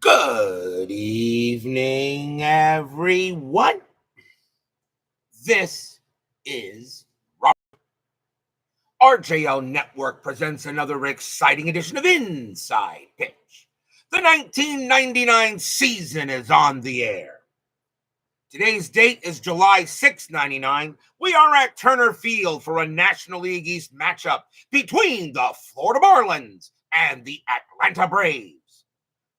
Good evening, everyone. This is Robert. RJL Network presents another exciting edition of Inside Pitch. The 1999 season is on the air. Today's date is July 6, 99. We are at Turner Field for a National League East matchup between the Florida Marlins and the Atlanta Braves.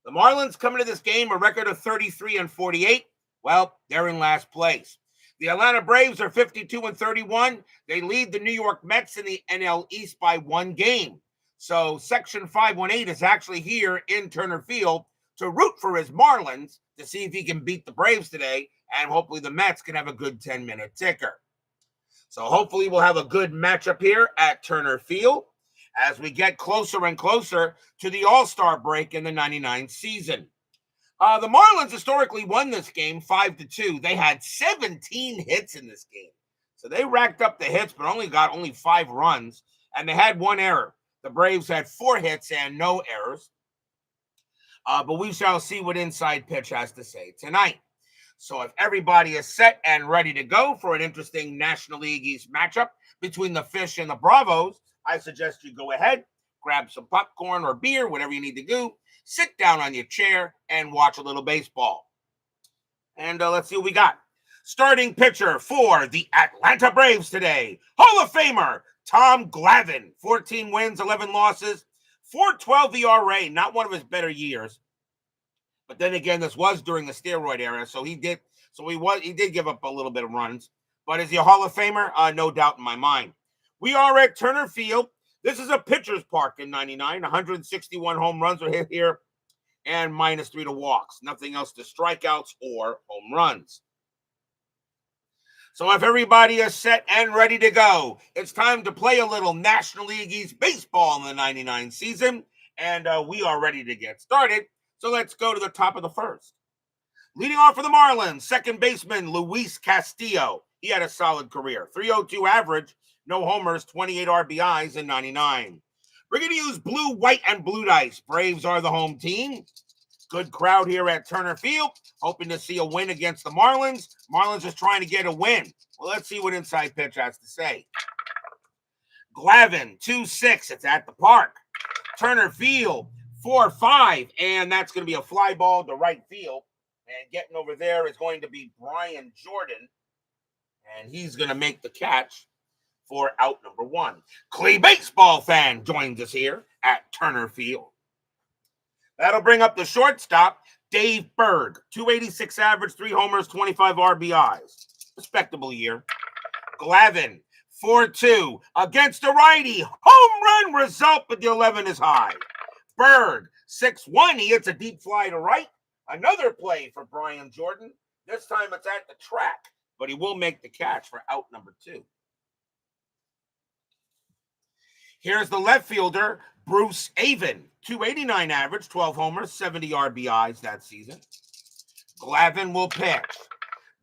The Marlins come into this game a record of 33-48. Well, they're in last place. The Atlanta Braves are 52-31. They lead the New York Mets in the NL East by one game. So Section 518 is actually here in Turner Field to root for his Marlins to see if he can beat the Braves today, and hopefully the Mets can have a good 10-minute ticker. So hopefully we'll have a good matchup here at Turner Field as we get closer and closer to the All-Star break in the 99 season. The Marlins historically won this game 5-2. They had 17 hits in this game. So they racked up the hits, but only got 5 runs, and they had one error. The Braves had 4 hits and no errors. But we shall see what Inside Pitch has to say tonight. So if everybody is set and ready to go for an interesting National League East matchup between the Fish and the Bravos, I suggest you go ahead, grab some popcorn or beer, whatever you need to do, sit down on your chair, and watch a little baseball. And let's see what we got. Starting pitcher for the Atlanta Braves today, Hall of Famer Tom Glavine, 14 wins, 11 losses, 4.12 ERA, not one of his better years. But then again, this was during the steroid era, so he did give up a little bit of runs. But is he a Hall of Famer? No doubt in my mind. We are at Turner Field. This is a pitcher's park in 99. 161 home runs are hit here and -3 to walks. Nothing else to strikeouts or home runs. So if everybody is set and ready to go, it's time to play a little National League East baseball in the 99 season. And we are ready to get started. So let's go to the top of the first. Leading off for the Marlins, second baseman Luis Castillo. He had a solid career. 302 average, no homers, 28 RBIs in 99. We're going to use blue, white, and blue dice. Braves are the home team. Good crowd here at Turner Field. Hoping to see a win against the Marlins. Marlins is trying to get a win. Well, let's see what Inside Pitch has to say. Glavine, 2-6. It's at the park. Turner Field, 4-5. And that's going to be a fly ball to right field. And getting over there is going to be Brian Jordan. And he's going to make the catch for out number 1. Clay baseball fan joins us here at Turner Field. That'll bring up the shortstop, Dave Berg. 286 average, 3 homers, 25 RBIs. Respectable year. Glavine, 4-2. Against a righty. Home run result, but the 11 is high. Berg, 6-1. He hits a deep fly to right. Another play for Brian Jordan. This time it's at the track, but he will make the catch for out number 2. Here's the left fielder, Bruce Avon. 289 average, 12 homers, 70 RBIs that season. Glavine will pitch.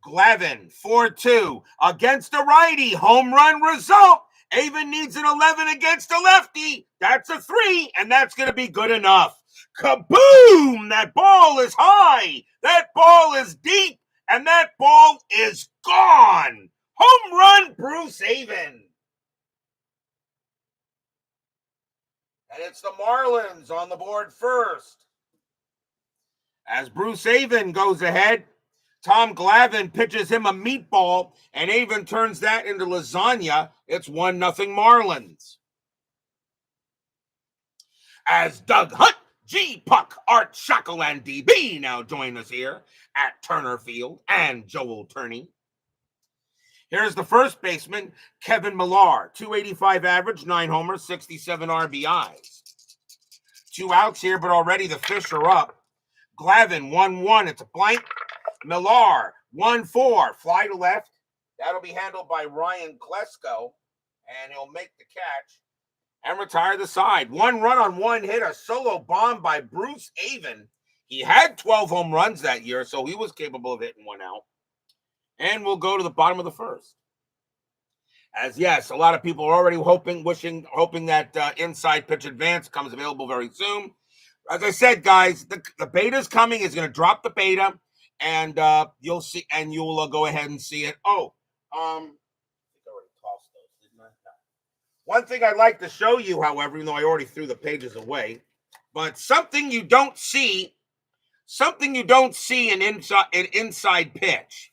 Glavine, 4-2. Against a righty, home run result. Avon needs an 11 against a lefty. That's a 3, and that's going to be good enough. Kaboom! That ball is high. That ball is deep. And that ball is gone. Home run, Bruce Avon. And it's the Marlins on the board first. As Bruce Avon goes ahead, Tom Glavine pitches him a meatball, and Avon turns that into lasagna. It's 1-0 Marlins. As Doug Hunt, G. Puck, Art Shackle, and DB now join us here at Turner Field, and Joel Turney. Here's the first baseman, Kevin Millar. 285 average, 9 homers, 67 RBIs. 2 outs here, but already the Fish are up. Glavine, 1-1. It's a blank. Millar, 1-4. Fly to left. That'll be handled by Ryan Klesko, and he'll make the catch and retire the side. 1 run on 1 hit, a solo bomb by Bruce Avon. He had 12 home runs that year, so he was capable of hitting 1 out. And we'll go to the bottom of the first. As yes, a lot of people are already hoping that Inside Pitch Advance comes available very soon. As I said, guys, the beta's coming. Is going to drop the beta, and you'll see, and you'll go ahead and see it. Oh, I think I already tossed those, didn't I? No. One thing I'd like to show you, however, even though I already threw the pages away, but something you don't see in inside pitch.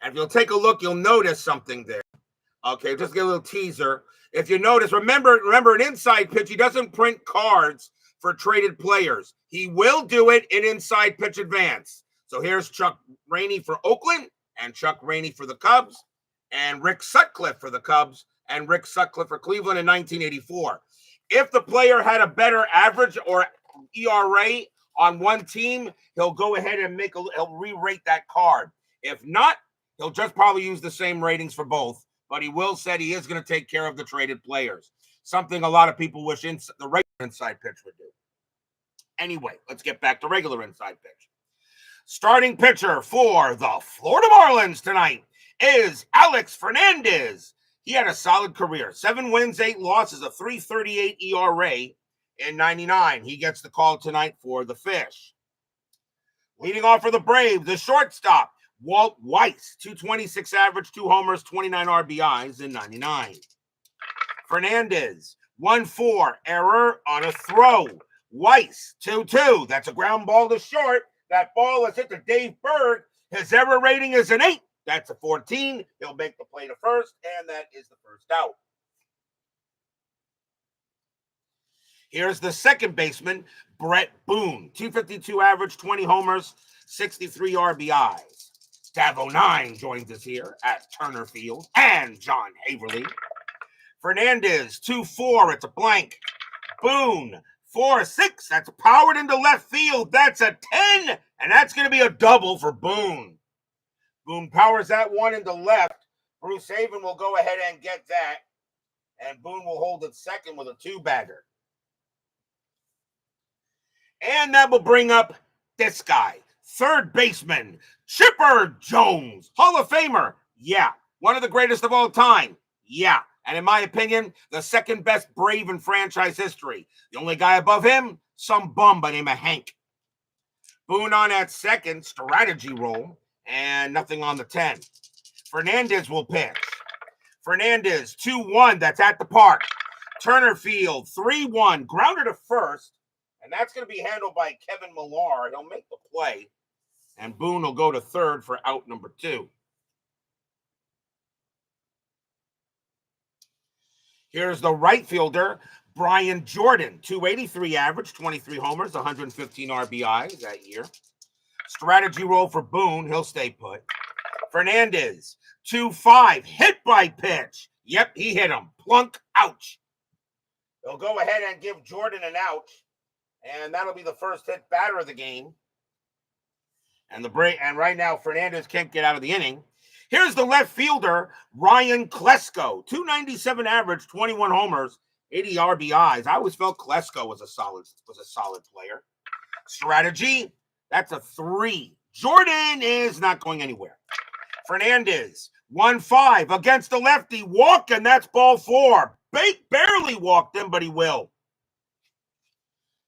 And if you'll take a look, you'll notice something there. Okay, just get a little teaser. If you notice, remember an inside pitch, he doesn't print cards for traded players. He will do it in inside pitch advance. So here's Chuck Rainey for Oakland, and Chuck Rainey for the Cubs, and Rick Sutcliffe for the Cubs, and Rick Sutcliffe for Cleveland in 1984. If the player had a better average or ERA on one team, he'll go ahead and he'll re-rate that card. If not, he'll just probably use the same ratings for both. But he will said he is going to take care of the traded players. Something a lot of people wish the regular inside pitch would do. Anyway, let's get back to regular inside pitch. Starting pitcher for the Florida Marlins tonight is Alex Fernandez. He had a solid career. 7 wins, 8 losses, a 3.38 ERA in 99. He gets the call tonight for the Fish. Leading off for the Braves, the shortstop, Walt Weiss, 226 average, 2 homers, 29 RBIs in 99. Fernandez, 1-4, error on a throw. Weiss, 2-2. That's a ground ball to short. That ball is hit to Dave Berg. His error rating is an 8. That's a 14. He'll make the play to first, and that is the first out. Here's the second baseman, Brett Boone, 252 average, 20 homers, 63 RBIs. Davo 9 joins us here at Turner Field, and John Haverly. Fernandez, 2-4, it's a blank. Boone, 4-6, that's powered into left field. That's a 10, and that's going to be a double for Boone. Boone powers that one into left. Bruce Haven will go ahead and get that, and Boone will hold it second with a 2-bagger. And that will bring up this guy, third baseman, Chipper Jones, Hall of Famer. Yeah. One of the greatest of all time. Yeah. And in my opinion, the second best Brave in franchise history. The only guy above him, some bum by the name of Hank. Boone on at second, strategy roll, and nothing on the 10. Fernandez will pitch. Fernandez, 2-1, that's at the park. Turner Field, 3-1, grounder to first. And that's going to be handled by Kevin Millar. He'll make the play. And Boone will go to third for out number 2. Here's the right fielder, Brian Jordan. 283 average, 23 homers, 115 RBIs that year. Strategy roll for Boone. He'll stay put. Fernandez, 2-5, hit by pitch. Yep, he hit him. Plunk, ouch. They'll go ahead and give Jordan an ouch. And that'll be the first hit batter of the game. And right now, Fernandez can't get out of the inning. Here's the left fielder, Ryan Klesko. 297 average, 21 homers, 80 RBIs. I always felt Klesko was a solid player. Strategy, that's a 3. Jordan is not going anywhere. Fernandez, 1-5 against the lefty, walking. That's ball 4. Barely walked him, but he will.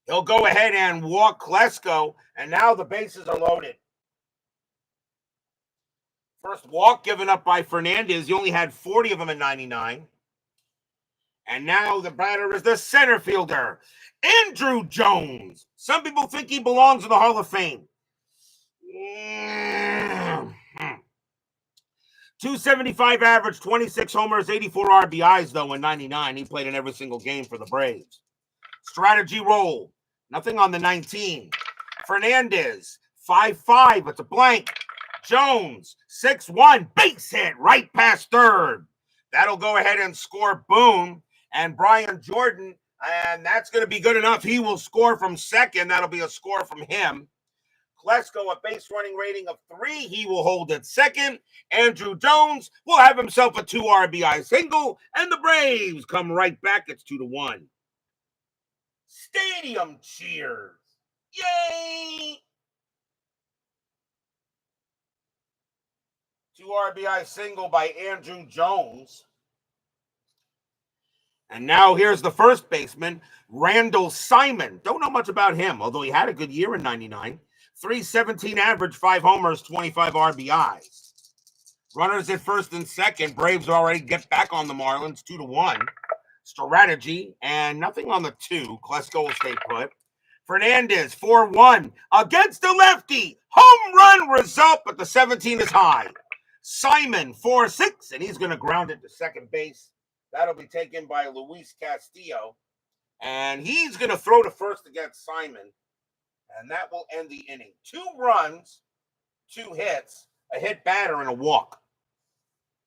He'll go ahead and walk Klesko, and now the bases are loaded. First walk given up by Fernandez. He only had 40 of them in 99. And now the batter is the center fielder, Andrew Jones. Some people think he belongs in the Hall of Fame. 275 average, 26 homers, 84 RBIs, though, in 99. He played in every single game for the Braves. Strategy roll. Nothing on the 19. Fernandez, 5-5. It's a blank. Jones, 6-1. Base hit right past third. That'll go ahead and score Boone and Brian Jordan. And that's going to be good enough. He will score from second. That'll be a score from him. Klesko, a base running rating of 3. He will hold it second. Andrew Jones will have himself a 2 RBI single. And the Braves come right back. It's 2-1. Stadium cheers. Yay! 2 RBI single by Andrew Jones. And now here's the first baseman, Randall Simon. Don't know much about him, although he had a good year in 99. 317 average, 5 homers, 25 RBIs. Runners at first and second. Braves already get back on the Marlins 2-1. Strategy and nothing on the 2. Klesko will stay put. Fernandez 4-1 against the lefty. Home run result, but the 17 is high. Simon 4-6, and he's going to ground it to second base. That'll be taken by Luis Castillo. And he's going to throw to first against Simon. And that will end the inning. 2 runs, 2 hits, a hit batter, and a walk.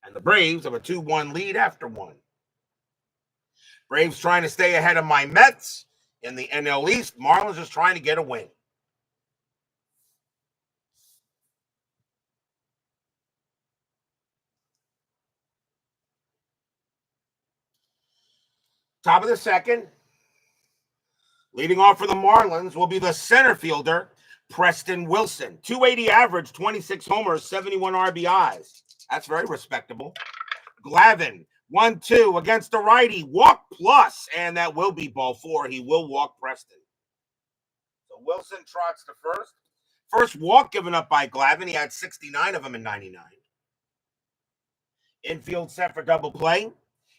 And the Braves have a 2-1 lead after 1. Braves trying to stay ahead of my Mets in the NL East. Marlins just trying to get a win. Top of the second. Leading off for the Marlins will be the center fielder, Preston Wilson. 280 average, 26 homers, 71 RBIs. That's very respectable. Glavine, 1-2 against the righty. Walk plus, and that will be ball 4. He will walk Preston. So Wilson trots to first. First walk given up by Glavine. He had 69 of them in 99. Infield set for double play.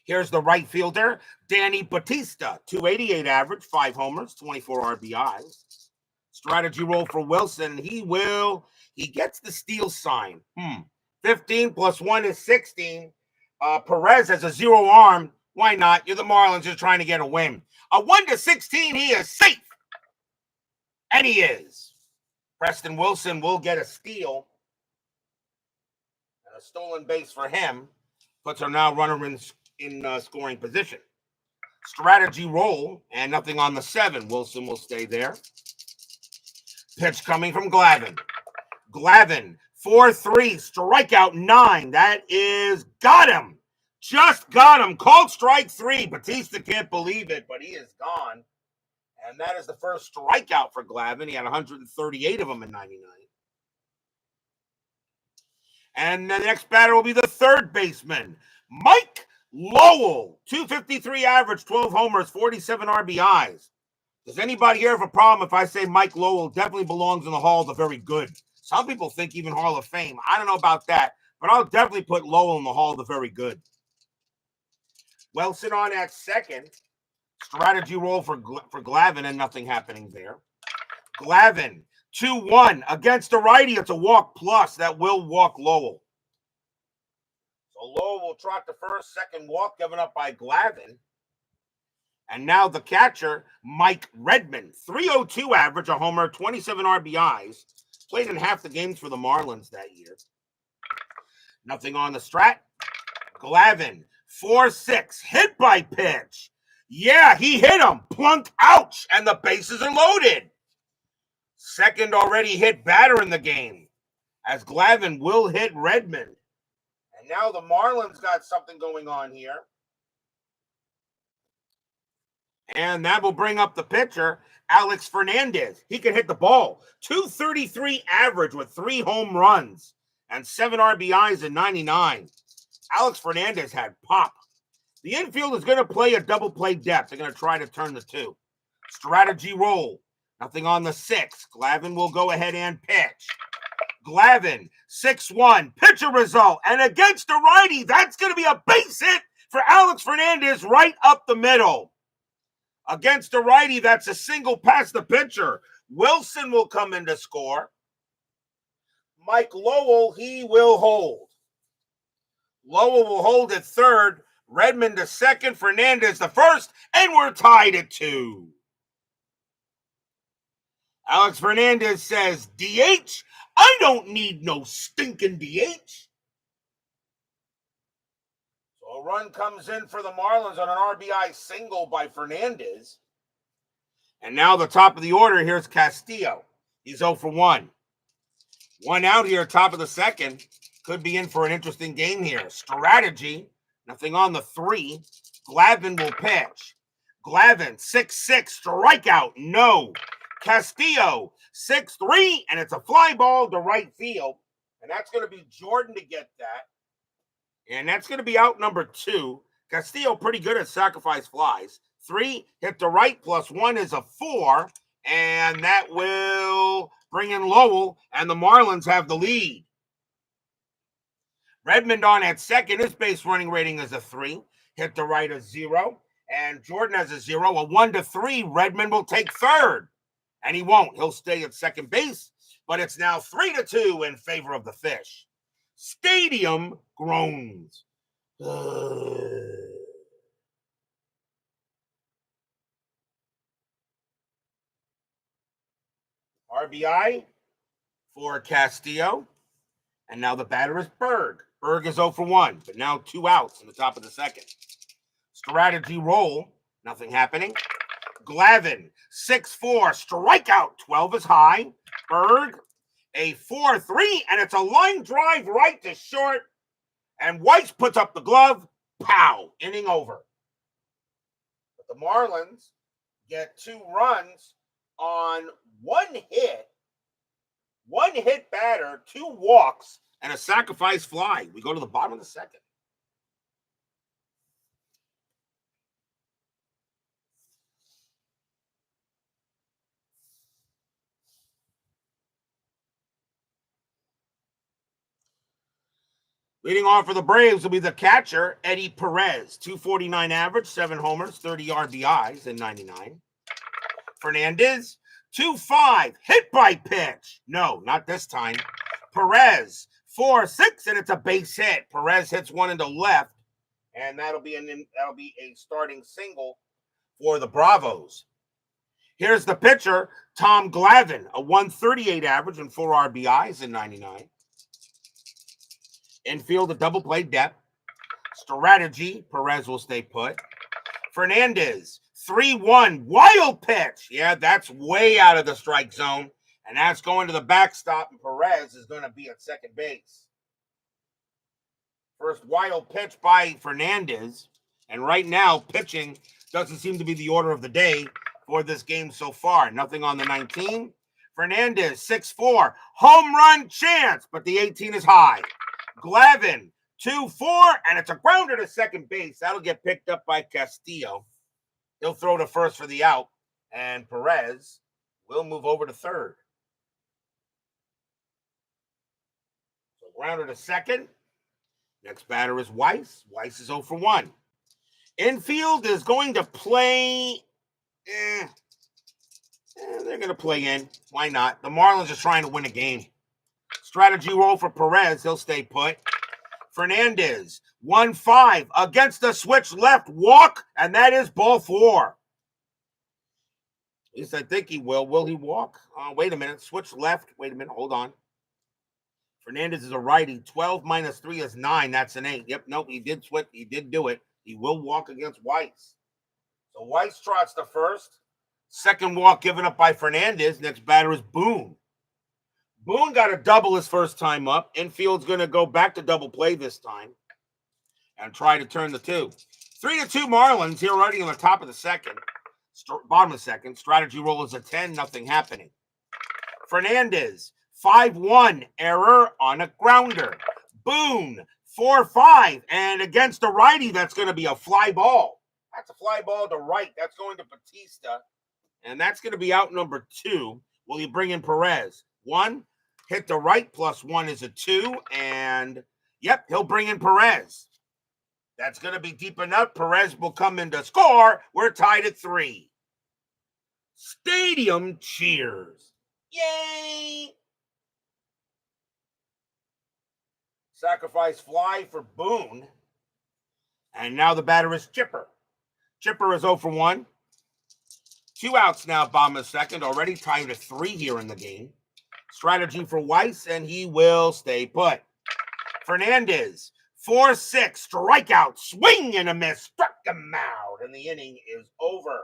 Here's the right fielder, Danny Batista. 288 average, 5 homers, 24 RBIs. Strategy roll for Wilson. He gets the steal sign. 15 plus 1 is 16. Perez has a 0 arm. Why not? You're the Marlins just trying to get a win. A 1-16, he is safe. And he is. Preston Wilson will get a steal. And a stolen base for him. Puts our now runner in scoring position. Strategy roll, and nothing on the 7. Wilson will stay there. Pitch coming from Glavine. Glavine, 4-3, strikeout 9. That is, got him. Just got him. Called strike 3. Batista can't believe it, but he is gone. And that is the first strikeout for Glavine. He had 138 of them in 99. And the next batter will be the third baseman, Mike Lowell. 253 average, 12 homers, 47 RBIs. Does anybody here have a problem if I say Mike Lowell definitely belongs in the Hall of the Very Good? Some people think even Hall of Fame. I don't know about that, but I'll definitely put Lowell in the Hall of the Very Good. Wilson on at second. Strategy roll for Glavine, and nothing happening there. Glavine, 2-1 against the righty. It's a walk plus. That will walk Lowell. So Lowell will trot the first, second walk given up by Glavine. And now the catcher, Mike Redmond. 302 average, a homer, 27 RBIs. Played in half the games for the Marlins that year. Nothing on the strat. Glavine, 4-6, hit by pitch. Yeah, he hit him. Plunk, ouch, and the bases are loaded. Second already hit batter in the game, as Glavine will hit Redmond. And now the Marlins got something going on here. And that will bring up the pitcher, Alex Fernandez. He can hit the ball. 233 average with 3 home runs and 7 RBIs in 99. Alex Fernandez had pop. The infield is going to play a double play depth. They're going to try to turn the 2. Strategy roll. Nothing on the 6. Glavine will go ahead and pitch. Glavine, 6-1. Pitcher result. And against the righty, that's going to be a base hit for Alex Fernandez right up the middle. Against the righty, that's a single past the pitcher. Wilson will come in to score. Mike Lowell, he will hold. Lowell will hold at third. Redmond to second. Fernandez to first. And we're tied at 2. Alex Fernandez says, DH? I don't need no stinking DH. So a run comes in for the Marlins on an RBI single by Fernandez. And now the top of the order, here's Castillo. He's 0 for 1. 1 out here, top of the second. Could be in for an interesting game here. Strategy, nothing on the 3. Glavine will pitch. Glavine, 6-6, strikeout, no. Castillo, 6-3, and it's a fly ball to right field. And that's going to be Jordan to get that. And that's going to be out number 2. Castillo pretty good at sacrifice flies. 3, hit the right, +1 is a 4, and that will bring in Lowell, and the Marlins have the lead. Redmond on at second. His base running rating is a 3. Hit the right, a 0. And Jordan has a 0. A 1-3. Redmond will take third. And he won't. He'll stay at second base. But it's now 3-2 in favor of the Fish. Stadium groans. RBI for Castillo. And now the batter is Berg. Berg is 0 for 1, but now 2 outs in the top of the second. Strategy roll, nothing happening. Glavine, 6-4, strikeout, 12 is high. Berg, a 4-3, and it's a line drive right to short. And Weiss puts up the glove, pow, inning over. But the Marlins get 2 runs on 1 hit. 1 hit batter, 2 walks, and a sacrifice fly. We go to the bottom of the second. Leading off for the Braves will be the catcher, Eddie Perez. 249 average, 7 homers, 30 RBIs in 99. Fernandez, 2-5, hit by pitch. No, not this time. Perez, 4-6, and it's a base hit. Perez hits one into left, and that'll be a starting single for the Bravos. Here's the pitcher, Tom Glavine, a 138 average and 4 RBIs in 99. Infield, a double play depth. Strategy, Perez will stay put. Fernandez, 3-1, wild pitch. Yeah, that's way out of the strike zone. And that's going to the backstop, and Perez is going to be at second base. First wild pitch by Fernandez. And right now, pitching doesn't seem to be the order of the day for this game so far. Nothing on the 19. Fernandez, 6-4, home run chance, but the 18 is high. Glavine, 2-4, and it's a grounder to second base. That'll get picked up by Castillo. He'll throw to first for the out, and Perez will move over to third. So grounder to second. Next batter is Weiss. Weiss is 0 for 1. Infield is going to play. They're going to play in. Why not? The Marlins are trying to win a game. Strategy roll for Perez. He'll stay put. Fernandez, 1-5 against the switch left walk, and that is ball 4. At least I think he will. Will he walk? Wait a minute. Switch left. Wait a minute. Hold on. Fernandez is a righty. 12 minus 3 is 9. That's an 8. Yep. Nope. He did switch. He did do it. He will walk against Weiss. So Weiss trots to first. Second walk given up by Fernandez. Next batter is Boone. Boone got a double his first time up. Infield's going to go back to double play this time and try to turn the 2. 3-2 Marlins here already on the top of the second. Bottom of the second. Strategy roll is a 10. Nothing happening. Fernandez, 5-1. Error on a grounder. Boone, 4-5. And against a righty, that's going to be a fly ball. That's a fly ball to right. That's going to Batista. And that's going to be out number 2. Will you bring in Perez? 1. Hit the right, +1 is a 2. And, yep, he'll bring in Perez. That's going to be deep enough. Perez will come in to score. We're tied at 3. Stadium cheers. Yay! Sacrifice fly for Boone. And now the batter is Chipper. Chipper is 0 for 1. 2 outs now, bottom of second. Already tied at 3 here in the game. Strategy for Weiss, and he will stay put. Fernandez, 4-6, strikeout, swing and a miss, struck him out, and the inning is over.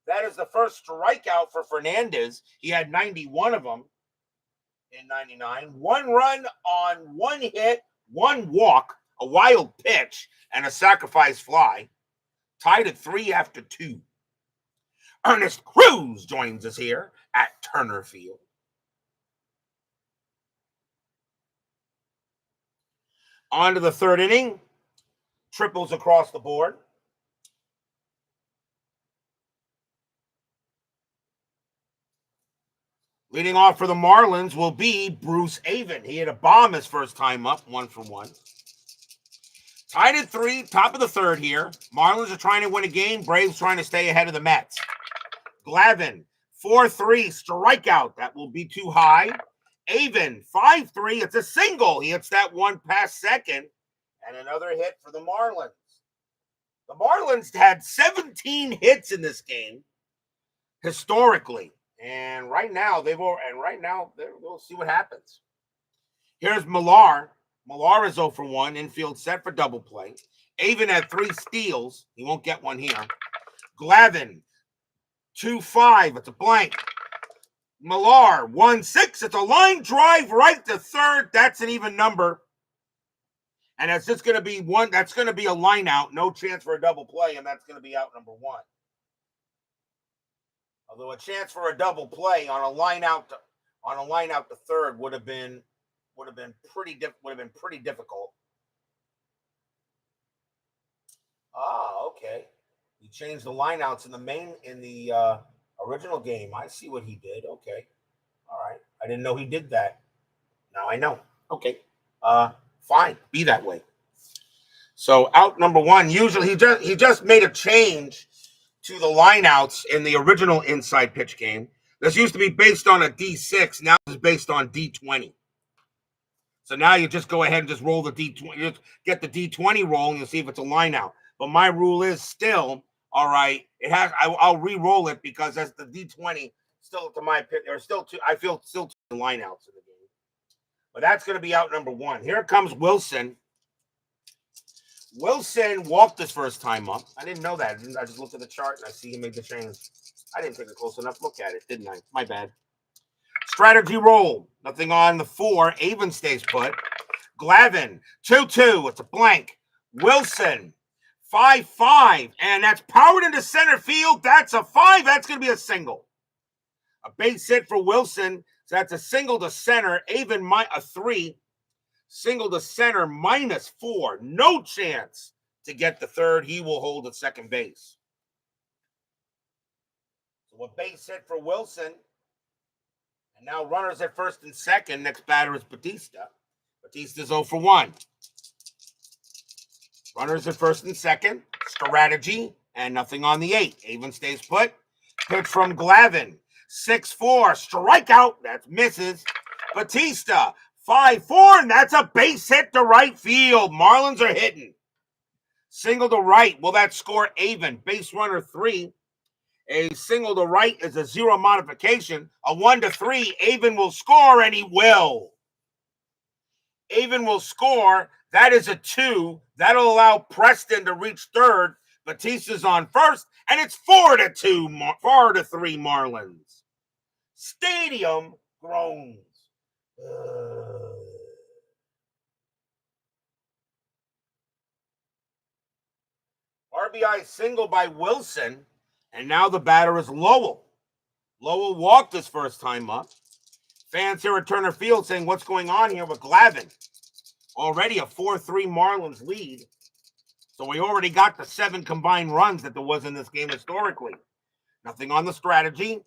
That is the first strikeout for Fernandez. He had 91 of them in 99. 1 run on 1 hit, 1 walk, a wild pitch, and a sacrifice fly. Tied at 3 after 2. Ernest Cruz joins us here at Turner Field. On to the third inning. triples across the board. Leading off for the Marlins will be Bruce Avon. He had a bomb his first time up, 1-for-1. Tied at 3, top of the third here. Marlins are trying to win a game. Braves trying to stay ahead of the Mets. Glavine, 4-3, strikeout. That will be too high. Avon, 5-3. It's a single. He hits that one past second. And another hit for the Marlins. The Marlins had 17 hits in this game, historically. And right now, we'll see what happens. Here's Millar. Millar is 0-for-1. Infield set for double play. Avon had 3 steals. He won't get one here. Glavine, 2-5. It's a blank. Millar, 1-6. It's a line drive right to third. That's an even number. And it's just going to be one. That's going to be a line out. No chance for a double play, and that's going to be out number 1. Although a chance for a double play on a line out to third would have been pretty difficult. Okay. He changed the lineouts in the original game. I see what he did. Okay. All right. I didn't know he did that. Now I know. Okay. Fine. Be that way. So out number 1. Usually he just made a change to the lineouts in the original inside pitch game. This used to be based on a D6. Now it's based on D20. So now you just go ahead and just roll the D20. You just get the D20 roll and you'll see if it's a lineout. But my rule is still, all right, I'll re-roll it because that's the D20 still to my pit. There's still two. I feel still 2 lineouts in the game. But that's going to be out number 1. Here comes Wilson. Wilson walked his first time up. I didn't know that. I just looked at the chart and I see he made the change. I didn't take a close enough look at it, didn't I? My bad. Strategy roll. Nothing on the 4. Avon stays put. Glavine, 2-2. It's a blank. Wilson, 5-5. And that's powered into center field. That's a 5. That's going to be a single. A base hit for Wilson. So that's a single to center. Avon, a 3. Single to center, -4. No chance to get the third. He will hold at second base. So a base hit for Wilson. And now runners at first and second. Next batter is Batista. Batista's 0-for-1. Runners at first and second. Strategy. And nothing on the 8. Avon stays put. Pitch from Glavine. 6-4. Strikeout. That misses. Batista. 5-4, and that's a base hit to right field. Marlins are hitting. Single to right. Will that score Avon? Base runner 3. A single to right is a 0 modification. A 1-3. Avon will score, and he will. Avon will score. That is a 2. That'll allow Preston to reach third. Batista's on first, and it's 4-2. 4-3 Marlins. Stadium groans. RBI single by Wilson, and now the batter is Lowell. Lowell walked his first time up. Fans here at Turner Field saying, what's going on here with Glavine? Already a 4-3 Marlins lead. So we already got the 7 combined runs that there was in this game historically. Nothing on the strategy.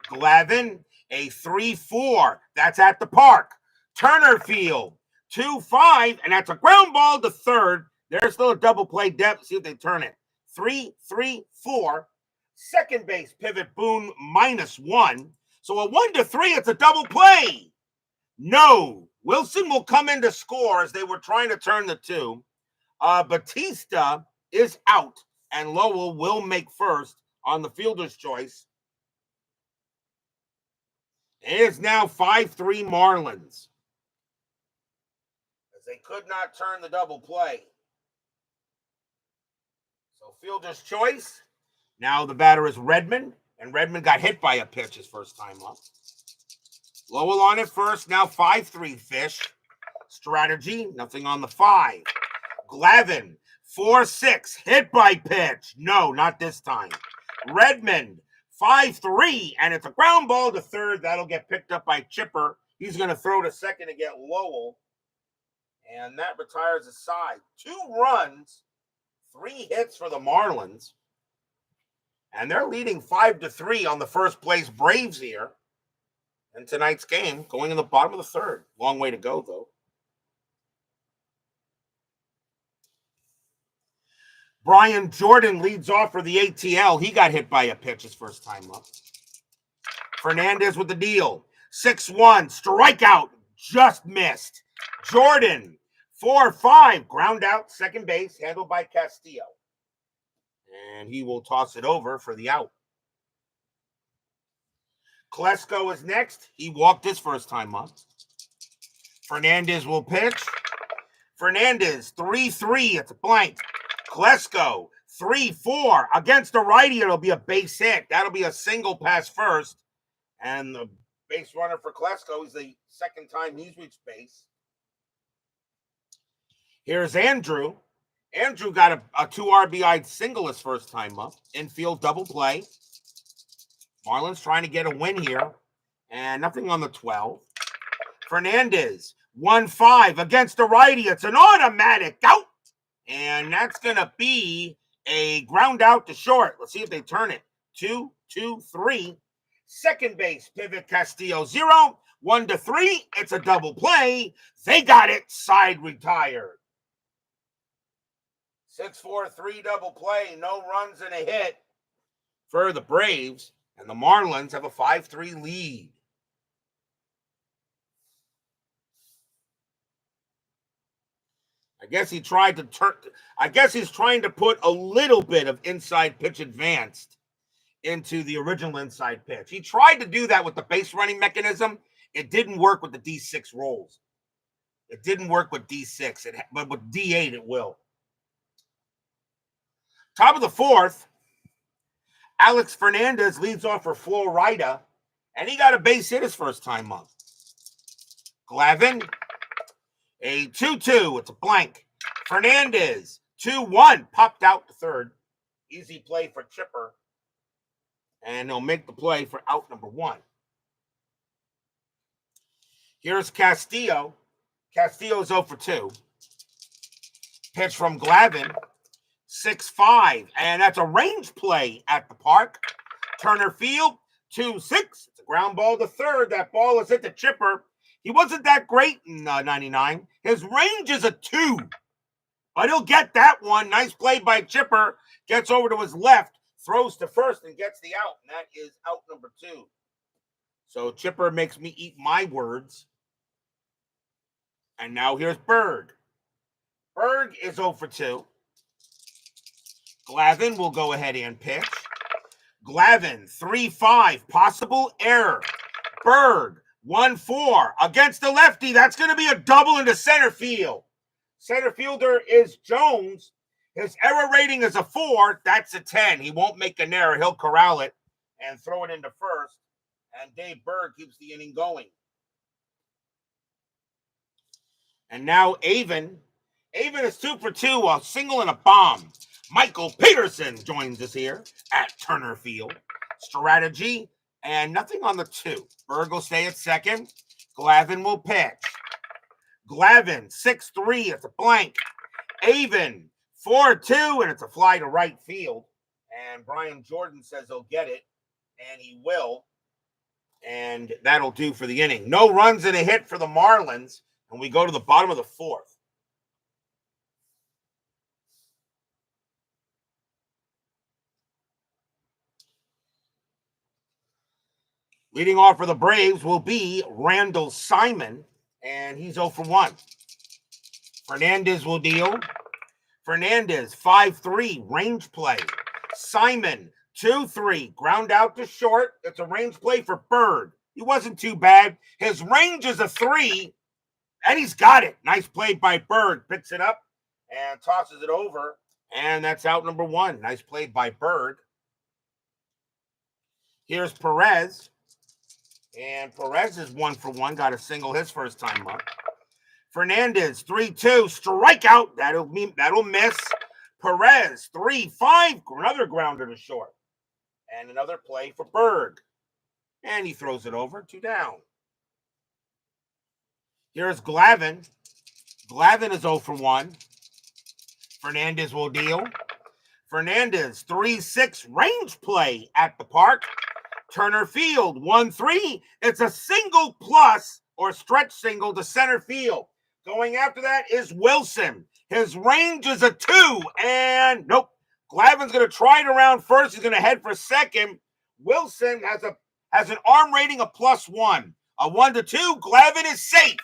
Glavine, a 3-4. That's at the park. Turner Field, 2-5, and that's a ground ball to third. There's still a double play depth. See if they turn it. 3-3-4. Second base pivot Boone -1. So a 1-3, it's a double play. No. Wilson will come in to score as they were trying to turn the 2. Batista is out, and Lowell will make first on the fielder's choice. It is now 5-3 Marlins, as they could not turn the double play. So fielder's choice. Now the batter is Redmond, and Redmond got hit by a pitch his first time up. Lowell on it first, now 5-3 Fish. Strategy, nothing on the 5. Glavine, 4-6, hit by pitch. No, not this time. Redmond, 5-3, and it's a ground ball to third. That'll get picked up by Chipper. He's going to throw to second to get Lowell. And that retires a side. 2 runs, 3 hits for the Marlins. And they're leading 5-3 on the first place Braves here in tonight's game, going in the bottom of the third. Long way to go, though. Brian Jordan leads off for the ATL. He got hit by a pitch his first time up. Fernandez with the deal. 6-1, strikeout, just missed. Jordan, 4-5, ground out, second base, handled by Castillo. And he will toss it over for the out. Klesko is next. He walked his first time up. Fernandez will pitch. Fernandez, 3-3, it's a blank. Klesko, 3-4, against the righty, it'll be a base hit. That'll be a single pass first. And the base runner for Klesko is the second time he's reached base. Here's Andrew. Andrew got a 2 RBI single his first time up. Infield double play. Marlins trying to get a win here. And nothing on the 12. Fernandez, 1-5 against the righty. It's an automatic out. And that's going to be a ground out to short. Let's see if they turn it. 2-2-3. Second base, pivot Castillo, 0. 1-3. It's a double play. They got it. Side retired. 6-4-3 double play. No runs and a hit for the Braves. And the Marlins have a 5-3 lead. I guess he's trying to put a little bit of inside pitch advanced into the original inside pitch. He tried to do that with the base running mechanism. It didn't work with the D6 rolls. It didn't work with D6, but with D8 it will. Top of the fourth, Alex Fernandez leads off for Florida, and he got a base hit his first time up. Glavine, a 2-2. It's a blank. Fernandez, 2-1. Popped out to third. Easy play for Chipper. And he'll make the play for out number 1. Here's Castillo. Castillo's 0 for 2. Pitch from Glavine. 6-5. And that's a range play at the park. Turner Field, 2-6. It's a ground ball to third. That ball is hit the Chipper. He wasn't that great in 99. His range is a 2. But he'll get that one. Nice play by Chipper. Gets over to his left. Throws to first and gets the out. And that is out number 2. So Chipper makes me eat my words. And now here's Berg. Berg is 0 for 2. Glavine will go ahead and pitch. Glavine, 3-5. Possible error. Berg, 1-4. Against the lefty. That's going to be a double into center field. Center fielder is Jones. His error rating is a 4. That's a 10. He won't make an error. He'll corral it and throw it into first. And Dave Berg keeps the inning going. And now Avon. Avon is 2 for 2, a single and a bomb. Michael Peterson joins us here at Turner Field. Strategy and nothing on the 2. Berg will stay at second. Glavine will pitch. Glavine, 6-3. It's a blank. Avon, 4-2, and it's a fly to right field. And Brian Jordan says he'll get it, and he will. And that'll do for the inning. No runs and a hit for the Marlins, and we go to the bottom of the 4th. Leading off for the Braves will be Randall Simon, and he's 0 for 1. Fernandez will deal. Fernandez, 5-3, range play. Simon, 2-3, ground out to short. It's a range play for Bird. He wasn't too bad. His range is a 3, and he's got it. Nice play by Bird. Picks it up and tosses it over, and that's out number 1. Nice play by Bird. Here's Perez. And Perez is 1 for 1. Got a single his first time up. Fernandez, 3-2. Strikeout. That'll miss. Perez, 3-5. Another grounder to short. And another play for Berg. And he throws it over. 2 down. Here's Glavine. Glavine is 0 for 1. Fernandez will deal. Fernandez, 3-6 range play at the park. Turner Field, 1-3. It's a single plus or stretch single to center field. Going after that is Wilson. His range is a 2, and nope. Glavine's going to try it around first. He's going to head for second. Wilson has an arm rating of +1. A 1-2. Glavine is safe.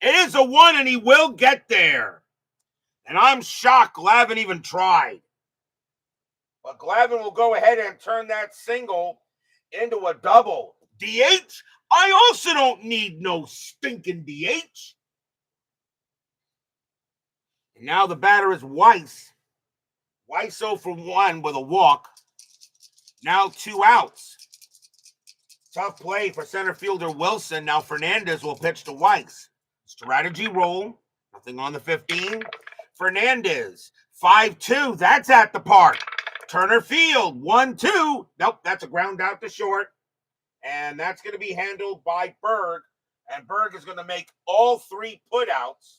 It is a 1, and he will get there. And I'm shocked Glavine even tried. But Glavine will go ahead and turn that single into a double. DH? I also don't need no stinking DH. And now the batter is Weiss. Weiss 0 for 1 with a walk. Now 2 outs. Tough play for center fielder Wilson. Now Fernandez will pitch to Weiss. Strategy roll. Nothing on the 15. Fernandez, 5-2. That's at the park. Turner Field, 1-2. Nope, that's a ground out to short. And that's going to be handled by Berg. And Berg is going to make all 3 putouts.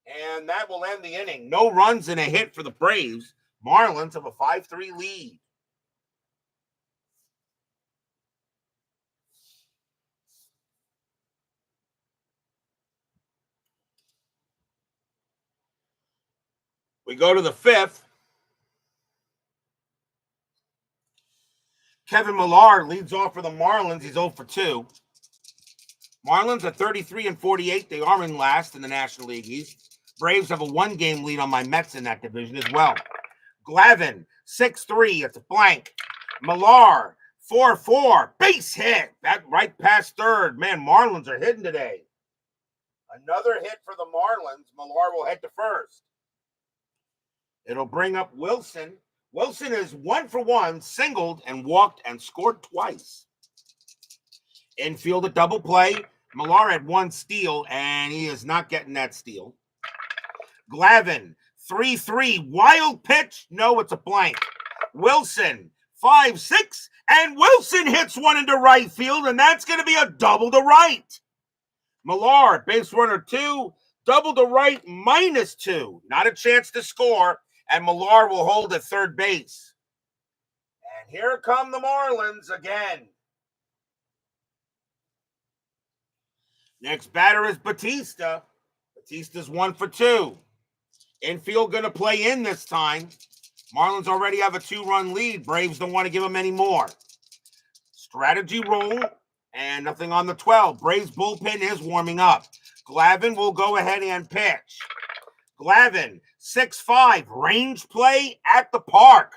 And that will end the inning. No runs and a hit for the Braves. Marlins have a 5-3 lead. We go to the 5th. Kevin Millar leads off for the Marlins. He's 0 for 2. Marlins are 33-48. They are in last in the National League East. Braves have a 1-game lead on my Mets in that division as well. Glavine, 6-3. It's a blank. Millar, 4-4. Base hit. That right past third. Man, Marlins are hitting today. Another hit for the Marlins. Millar will head to first. It'll bring up Wilson. Wilson is 1 for 1, singled and walked and scored twice. Infield a double play. Millar had 1 steal, and he is not getting that steal. Glavine, 3-3. Wild pitch. No, it's a blank. Wilson, 5-6. And Wilson hits one into right field, and that's going to be a double to right. Millar, base runner 2. Double to right, -2. Not a chance to score. And Millar will hold at third base. And here come the Marlins again. Next batter is Batista. Batista's 1 for 2. Infield going to play in this time. Marlins already have a 2-run lead. Braves don't want to give them any more. Strategy roll. And nothing on the 12. Braves bullpen is warming up. Glavine will go ahead and pitch. Glavine, 6-5, range play at the park.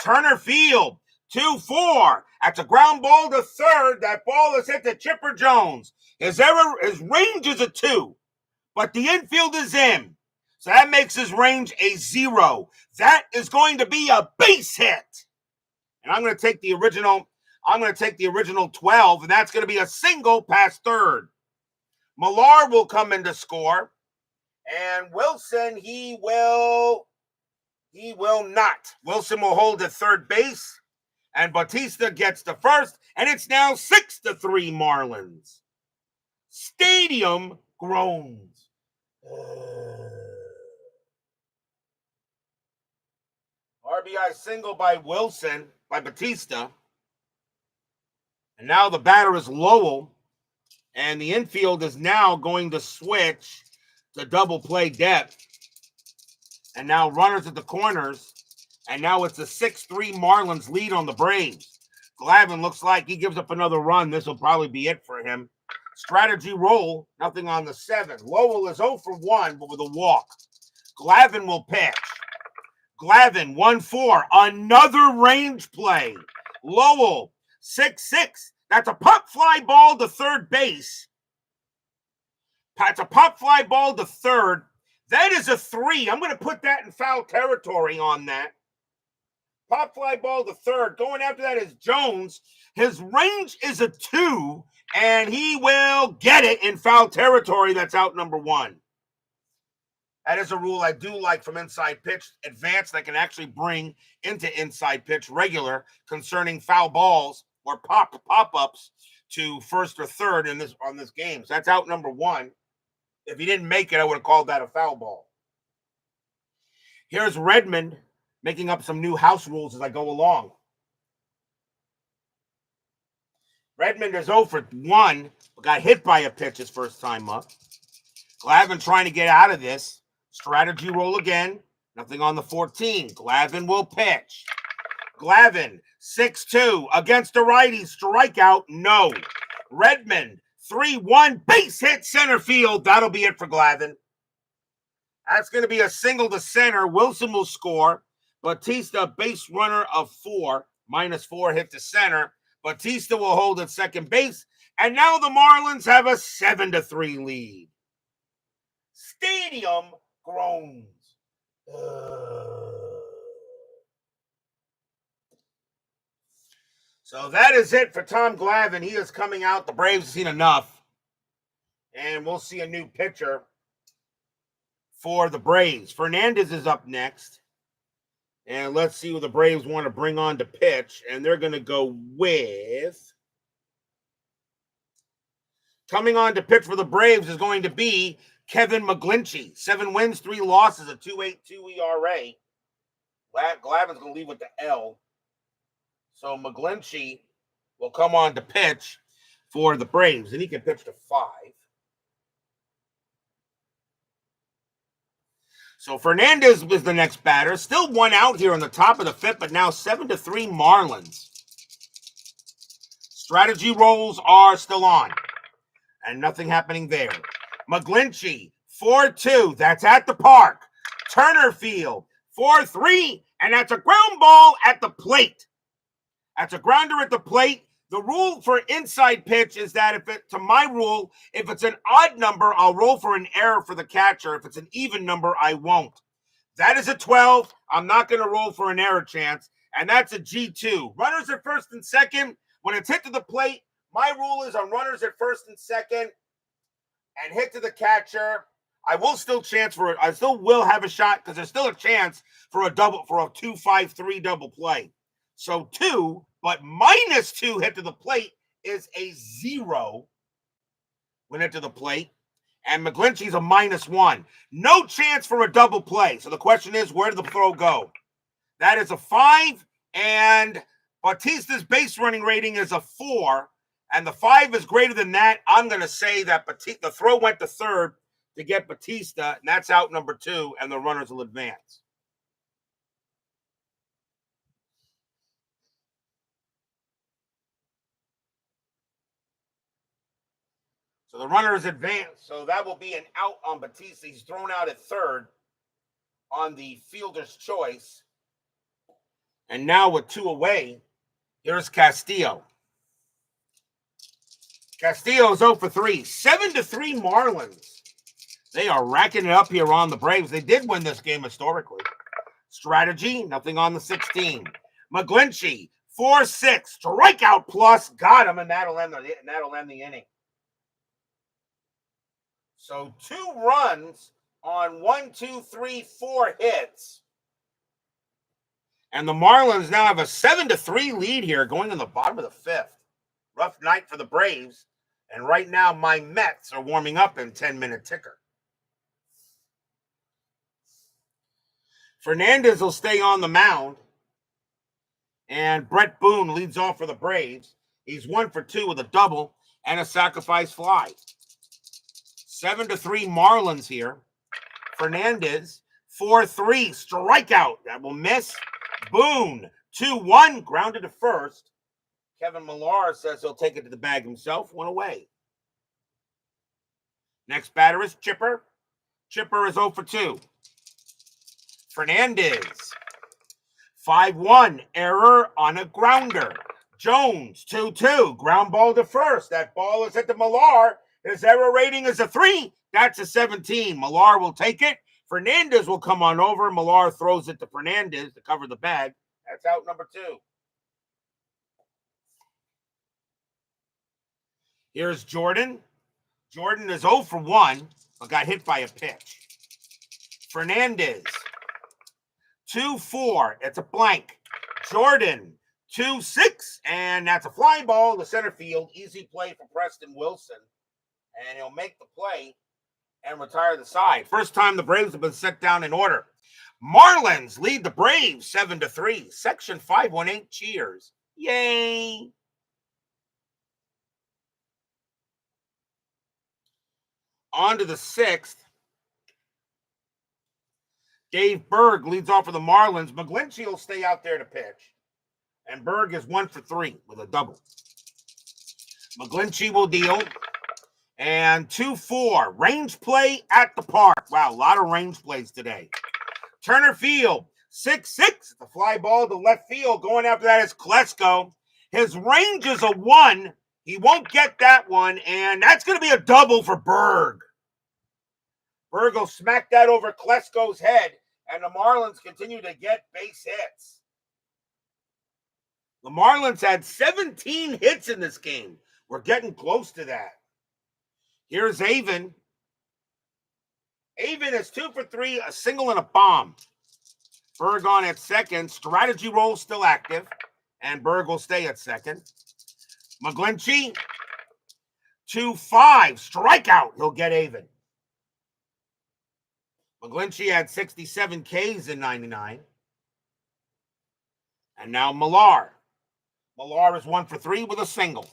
Turner Field, 2-4. That's a ground ball to third. That ball is hit to Chipper Jones. His range is a 2, but the infield is in. So that makes his range a 0. That is going to be a base hit. And I'm going to take the original 12, and that's going to be a single past third. Millar will come in to score. And Wilson, he will not. Wilson will hold at third base. And Batista gets to first. And it's now 6-3 Marlins. Stadium groans. RBI single by Batista. And now the batter is Lowell. And the infield is now going to switch to double play depth. And now runners at the corners. And now it's a 6-3 Marlins lead on the Braves. Glavine looks like he gives up another run. This will probably be it for him. Strategy roll. Nothing on the 7. Lowell is 0 for 1, but with a walk. Glavine will pitch. Glavine, 1-4. Another range play. Lowell, 6-6. That's a pop fly ball to third base. That's a pop fly ball to third. That is a 3. I'm going to put that in foul territory on that. Pop fly ball to third. Going after that is Jones. His range is a 2, and he will get it in foul territory. That's out number 1. That is a rule I do like from inside pitch advanced that can actually bring into inside pitch regular concerning foul balls or pop-ups to first or third on this game. So that's out number 1. If he didn't make it, I would have called that a foul ball. Here's Redmond making up some new house rules as I go along. Redmond is 0 for 1, but got hit by a pitch his first time up. Glavine trying to get out of this. Strategy roll again. Nothing on the 14. Glavine will pitch. Glavine, 6-2 against a righty. Strikeout, no. Redmond, 3-1, base hit center field. That'll be it for Glavine. That's going to be a single to center. Wilson will score. Batista, base runner of 4, -4 hit to center. Batista will hold at second base. And now the Marlins have a 7-3 lead. Stadium groans. So that is it for Tom Glavine. He is coming out. The Braves have seen enough. And we'll see a new pitcher for the Braves. Fernandez is up next. And let's see who the Braves want to bring on to pitch. And they're going to go with... Coming on to pitch for the Braves is going to be Kevin McGlinchey. 7 wins, 3 losses, a 2.82 ERA. Glavine's going to leave with the L. So McGlinchey will come on to pitch for the Braves. And he can pitch to 5. So Fernandez was the next batter. Still 1 out here on the top of the 5th, but now 7-3 Marlins. Strategy rolls are still on. And nothing happening there. McGlinchey, 4-2. That's at the park. Turner Field, 4-3. And that's a ground ball at the plate. That's a grounder at the plate. The rule for inside pitch is that if it's an odd number, I'll roll for an error for the catcher. If it's an even number, I won't. That is a 12. I'm not going to roll for an error chance. And that's a G2. Runners at first and second. When it's hit to the plate, my rule is on runners at first and second and hit to the catcher. I will still chance for it. I still will have a shot because there's still a chance for a 2-5-3 double play. So 2, but -2 hit to the plate is a 0 when hit to the plate. And McGlinchey's a -1. No chance for a double play. So the question is, where did the throw go? That is a 5, and Batista's base running rating is a 4, and the 5 is greater than that. I'm going to say that the throw went to third to get Batista, and that's out number 2, and the runners will advance. So the runner is advanced. So that will be an out on Batista. He's thrown out at third on the fielder's choice. And now with 2 away, here's Castillo. Castillo is 0 for 3. 7-3 Marlins. They are racking it up here on the Braves. They did win this game historically. Strategy, nothing on the 16. McGlinchey, 4-6. Strikeout plus. Got him, and that'll end the inning. So 2 runs on 4 hits. And the Marlins now have a 7-3 lead here going in the bottom of the 5th. Rough night for the Braves. And right now my Mets are warming up in 10-minute ticker. Fernandez will stay on the mound. And Brett Boone leads off for the Braves. He's 1 for 2 with a double and a sacrifice fly. 7-3 Marlins here. Fernandez, 4-3, strikeout. That will miss. Boone, 2-1, grounded to first. Kevin Millar says he'll take it to the bag himself. 1 away. Next batter is Chipper. Chipper is 0 for 2. Fernandez, 5-1, error on a grounder. Jones, 2-2, ground ball to first. That ball is hit to Millar. His error rating is a 3. That's a 17. Millar will take it. Fernandez will come on over. Millar throws it to Fernandez to cover the bag. That's out number 2. Here's Jordan. Jordan is 0 for 1, but got hit by a pitch. Fernandez, 2-4. It's a blank. Jordan, 2-6, and that's a fly ball to center field. Easy play for Preston Wilson. And he'll make the play and retire the side. First time the Braves have been set down in order. Marlins lead the Braves 7-3. Section 518 cheers. Yay! On to the 6th. Dave Berg leads off for the Marlins. McGlinchey will stay out there to pitch. And Berg is 1 for 3 with a double. McGlinchey will deal. And 2-4. Range play at the park. Wow, a lot of range plays today. Turner Field, 6-6. The fly ball to left field. Going after that is Klesko. His range is a 1. He won't get that one. And that's going to be a double for Berg. Berg will smack that over Klesko's head. And the Marlins continue to get base hits. The Marlins had 17 hits in this game. We're getting close to that. Here's Avon. Avon is 2 for 3, a single and a bomb. Berg on at second. Strategy roll still active. And Berg will stay at second. McGlinchey, 2-5. Strikeout. He'll get Avon. McGlinchey had 67 Ks in 99. And now Millar. Millar is 1 for 3 with a single.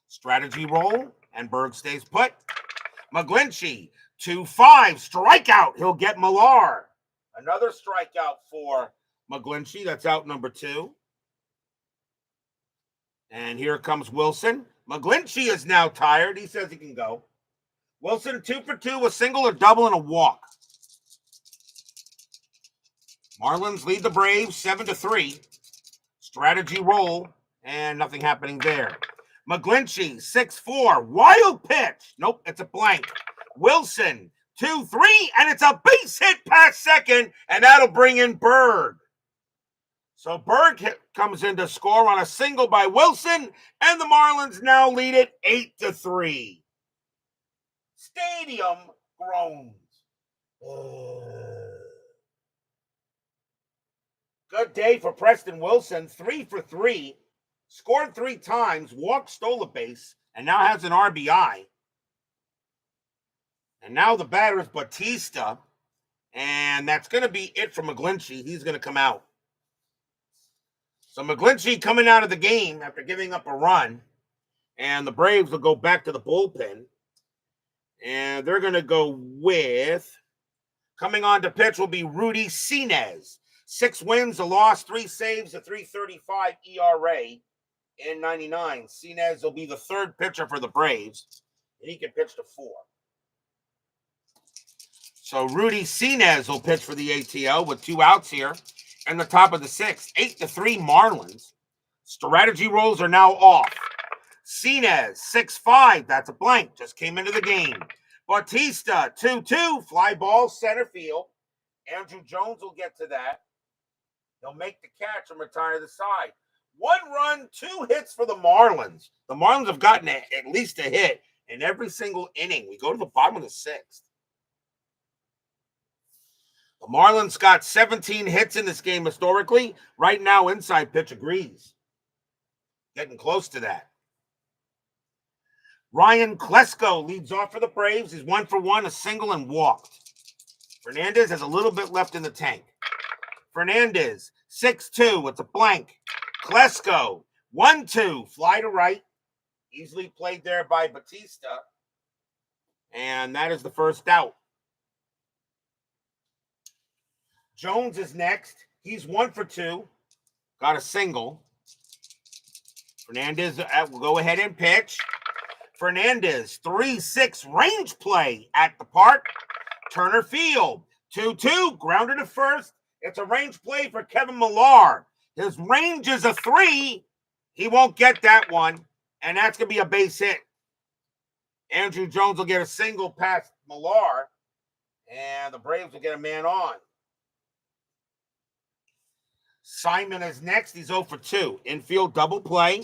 Strategy roll, and Berg stays put. McGlinchey, 2-5. Strikeout. He'll get Millar. Another strikeout for McGlinchey. That's out number 2. And here comes Wilson. McGlinchey is now tired. He says he can go. Wilson, 2 for 2, a single, a double, and a walk. Marlins lead the Braves 7-3. Strategy roll, and nothing happening there. McGlinchey, 6-4. Wild pitch. Nope, it's a blank. Wilson, 2-3, and it's a base hit past second, and that'll bring in Berg. So Berg comes in to score on a single by Wilson, and the Marlins now lead it 8-3. Stadium groans. Good day for Preston Wilson. 3 for 3. Scored 3 times. Walked, stole a base. And now has an RBI. And now the batter is Bautista. And that's going to be it for McGlinchey. He's going to come out. So McGlinchey coming out of the game after giving up a run. And the Braves will go back to the bullpen. And they're going to go with, coming on to pitch will be Rudy Sinez. 6 wins, a loss, 3 saves, a 3.35 ERA in 99. Sinez will be the 3rd pitcher for the Braves, and he can pitch to 4. So Rudy Sinez will pitch for the ATL with 2 outs here. And the top of the 6th, 8-3 Marlins. Strategy rolls are now off. Sinez, 6-5. That's a blank. Just came into the game. Bautista, 2-2. Fly ball, center field. Andrew Jones will get to that. He'll make the catch and retire the side. 1 run, 2 hits for the Marlins. The Marlins have gotten at least a hit in every single inning. We go to the bottom of the 6th. The Marlins got 17 hits in this game historically. Right now, inside pitch agrees. Getting close to that. Ryan Klesko leads off for the Braves. He's 1 for 1, a single, and walked. Fernandez has a little bit left in the tank. Fernandez, 6-2. It's a blank. Klesko, 1-2. Fly to right. Easily played there by Bautista. And that is the first out. Jones is next. He's 1 for 2. Got a single. Fernandez will go ahead and pitch. Fernandez, 3-6 range play at the park. Turner Field, 2-2, grounded to first. It's a range play for Kevin Millar. His range is a 3. He won't get that one, and that's going to be a base hit. Andrew Jones will get a single past Millar, and the Braves will get a man on. Simon is next. He's 0 for 2. Infield double play.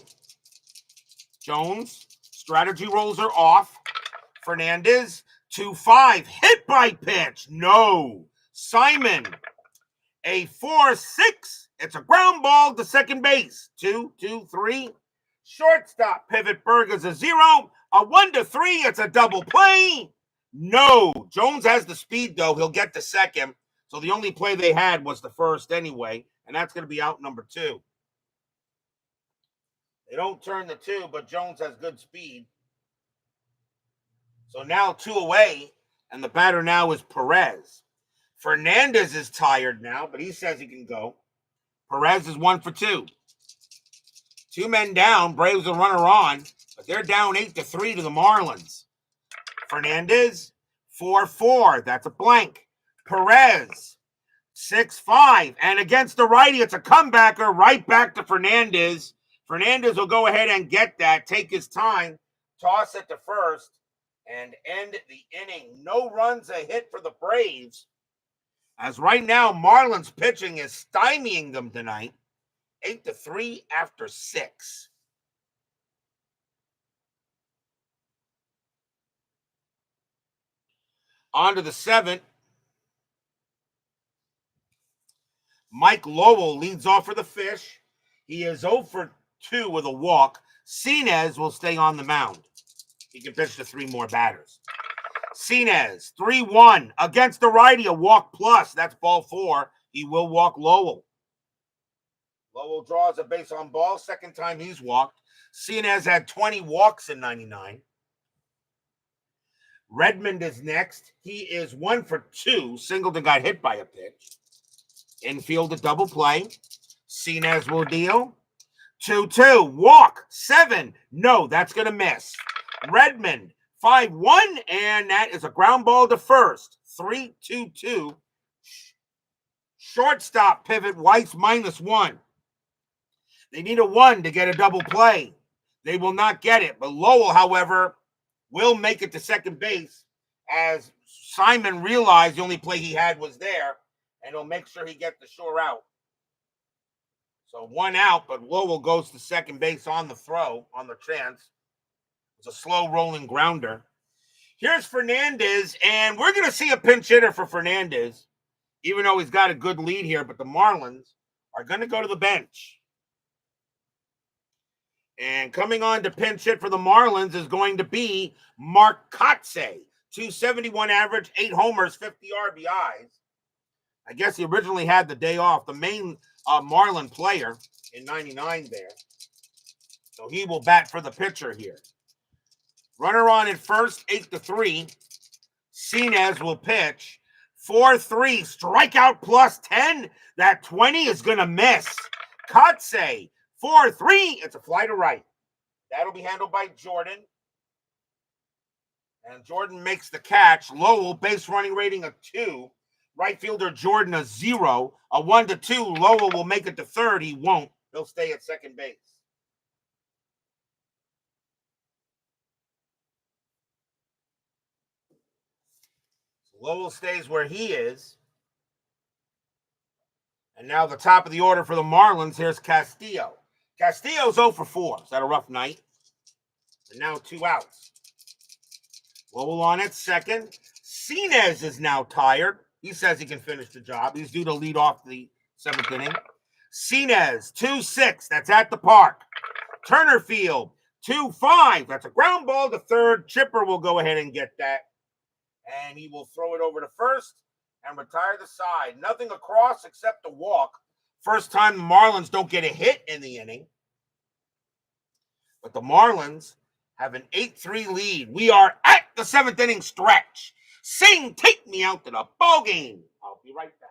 Jones. Strategy rolls are off. Fernandez, 2-5. Hit by pitch. No. Simon, a 4-6. It's a ground ball to second base. 2-2-3. Shortstop pivot. Berg is a 0. A 1-3. It's a double play. No. Jones has the speed, though. He'll get to second. So the only play they had was the first anyway, and that's going to be out number 2. They don't turn the 2, but Jones has good speed. So now 2 away, and the batter now is Perez. Fernandez is tired now, but he says he can go. Perez is 1 for 2. 2 men down. Braves a runner on, but they're down 8-3 to the Marlins. Fernandez, 4-4. That's a blank. Perez, 6-5. And against the righty, it's a comebacker right back to Fernandez. Fernandez will go ahead and get that, take his time, toss it to first, and end the inning. No runs, a hit for the Braves. As right now, Marlins pitching is stymieing them tonight. 8-3 after 6. On to the 7th. Mike Lowell leads off for the Fish. He is 0 for 2 with a walk. Fernandez will stay on the mound. He can pitch to 3 more batters. Fernandez, 3-1 against the righty, a walk plus. That's ball 4. He will walk Lowell. Lowell draws a base on ball. Second time he's walked. Fernandez had 20 walks in 99. Redmond is next. He is 1 for 2. Singleton got hit by a pitch. Infield a double play. Fernandez will deal. 2-2. Walk. 7. No, that's going to miss. Redmond, 5-1, and that is a ground ball to first. 3-2-2. Shortstop pivot, Weiss -1. They need a 1 to get a double play. They will not get it. But Lowell, however, will make it to second base as Simon realized the only play he had was there, and he'll make sure he gets the sure out. So 1 out, but Lowell goes to second base on the throw, on the chance. It's a slow rolling grounder. Here's Fernandez, and we're going to see a pinch hitter for Fernandez, even though he's got a good lead here, but the Marlins are going to go to the bench. And coming on to pinch hit for the Marlins is going to be Mark Kotsay. 271 average, 8 homers, 50 RBIs. I guess he originally had the day off, the main Marlin player in 99 there. So he will bat for the pitcher here. Runner on at first, 8-3. Fernandez will pitch. 4-3, strikeout plus 10. That 20 is going to miss. Kotsay, 4-3. It's a fly to right. That'll be handled by Jordan. And Jordan makes the catch. Lowell, base running rating of 2. Right fielder Jordan a 0. A 1-2. Lowell will make it to third. He won't. He'll stay at second base. Lowell stays where he is. And now the top of the order for the Marlins. Here's Castillo. Castillo's 0 for 4. Is that a rough night? And now 2 outs. Lowell on at second. Fernandez is now tired. He says he can finish the job. He's due to lead off the 7th inning. Fernandez, 2-6. That's at the park. Turner Field, 2-5. That's a ground ball to third. Chipper will go ahead and get that. And he will throw it over to first and retire the side. Nothing across except a walk. First time the Marlins don't get a hit in the inning. But the Marlins have an 8-3 lead. We are at the 7th inning stretch. Sing, take me out to the ball game. I'll be right back.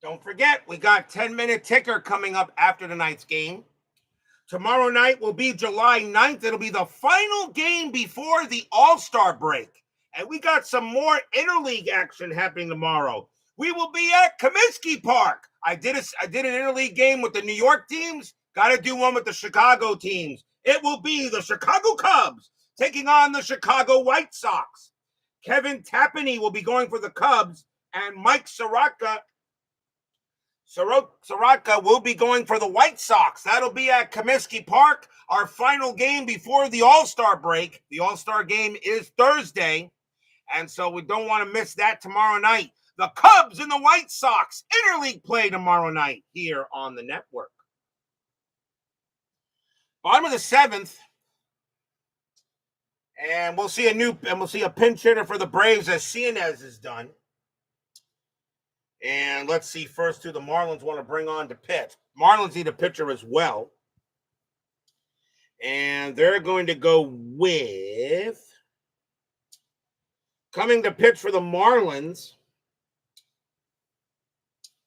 Don't forget, we got 10-minute ticker coming up after tonight's game. Tomorrow night will be July 9th. It'll be the final game before the All-Star break. And we got some more interleague action happening tomorrow. We will be at Comiskey Park. I did an interleague game with the New York teams. Got to do one with the Chicago teams. It will be the Chicago Cubs taking on the Chicago White Sox. Kevin Tapani will be going for the Cubs, and Mike Soroka will be going for the White Sox. That'll be at Comiskey Park, our final game before the All-Star break. The All-Star game is Thursday, and so we don't want to miss that tomorrow night. The Cubs and the White Sox interleague play tomorrow night here on the network. Bottom of the 7th, and we'll see a pinch hitter for the Braves as Fernandez is done. And let's see first who the Marlins want to bring on to pitch. Marlins need a pitcher as well. And they're going to go with, coming to pitch for the Marlins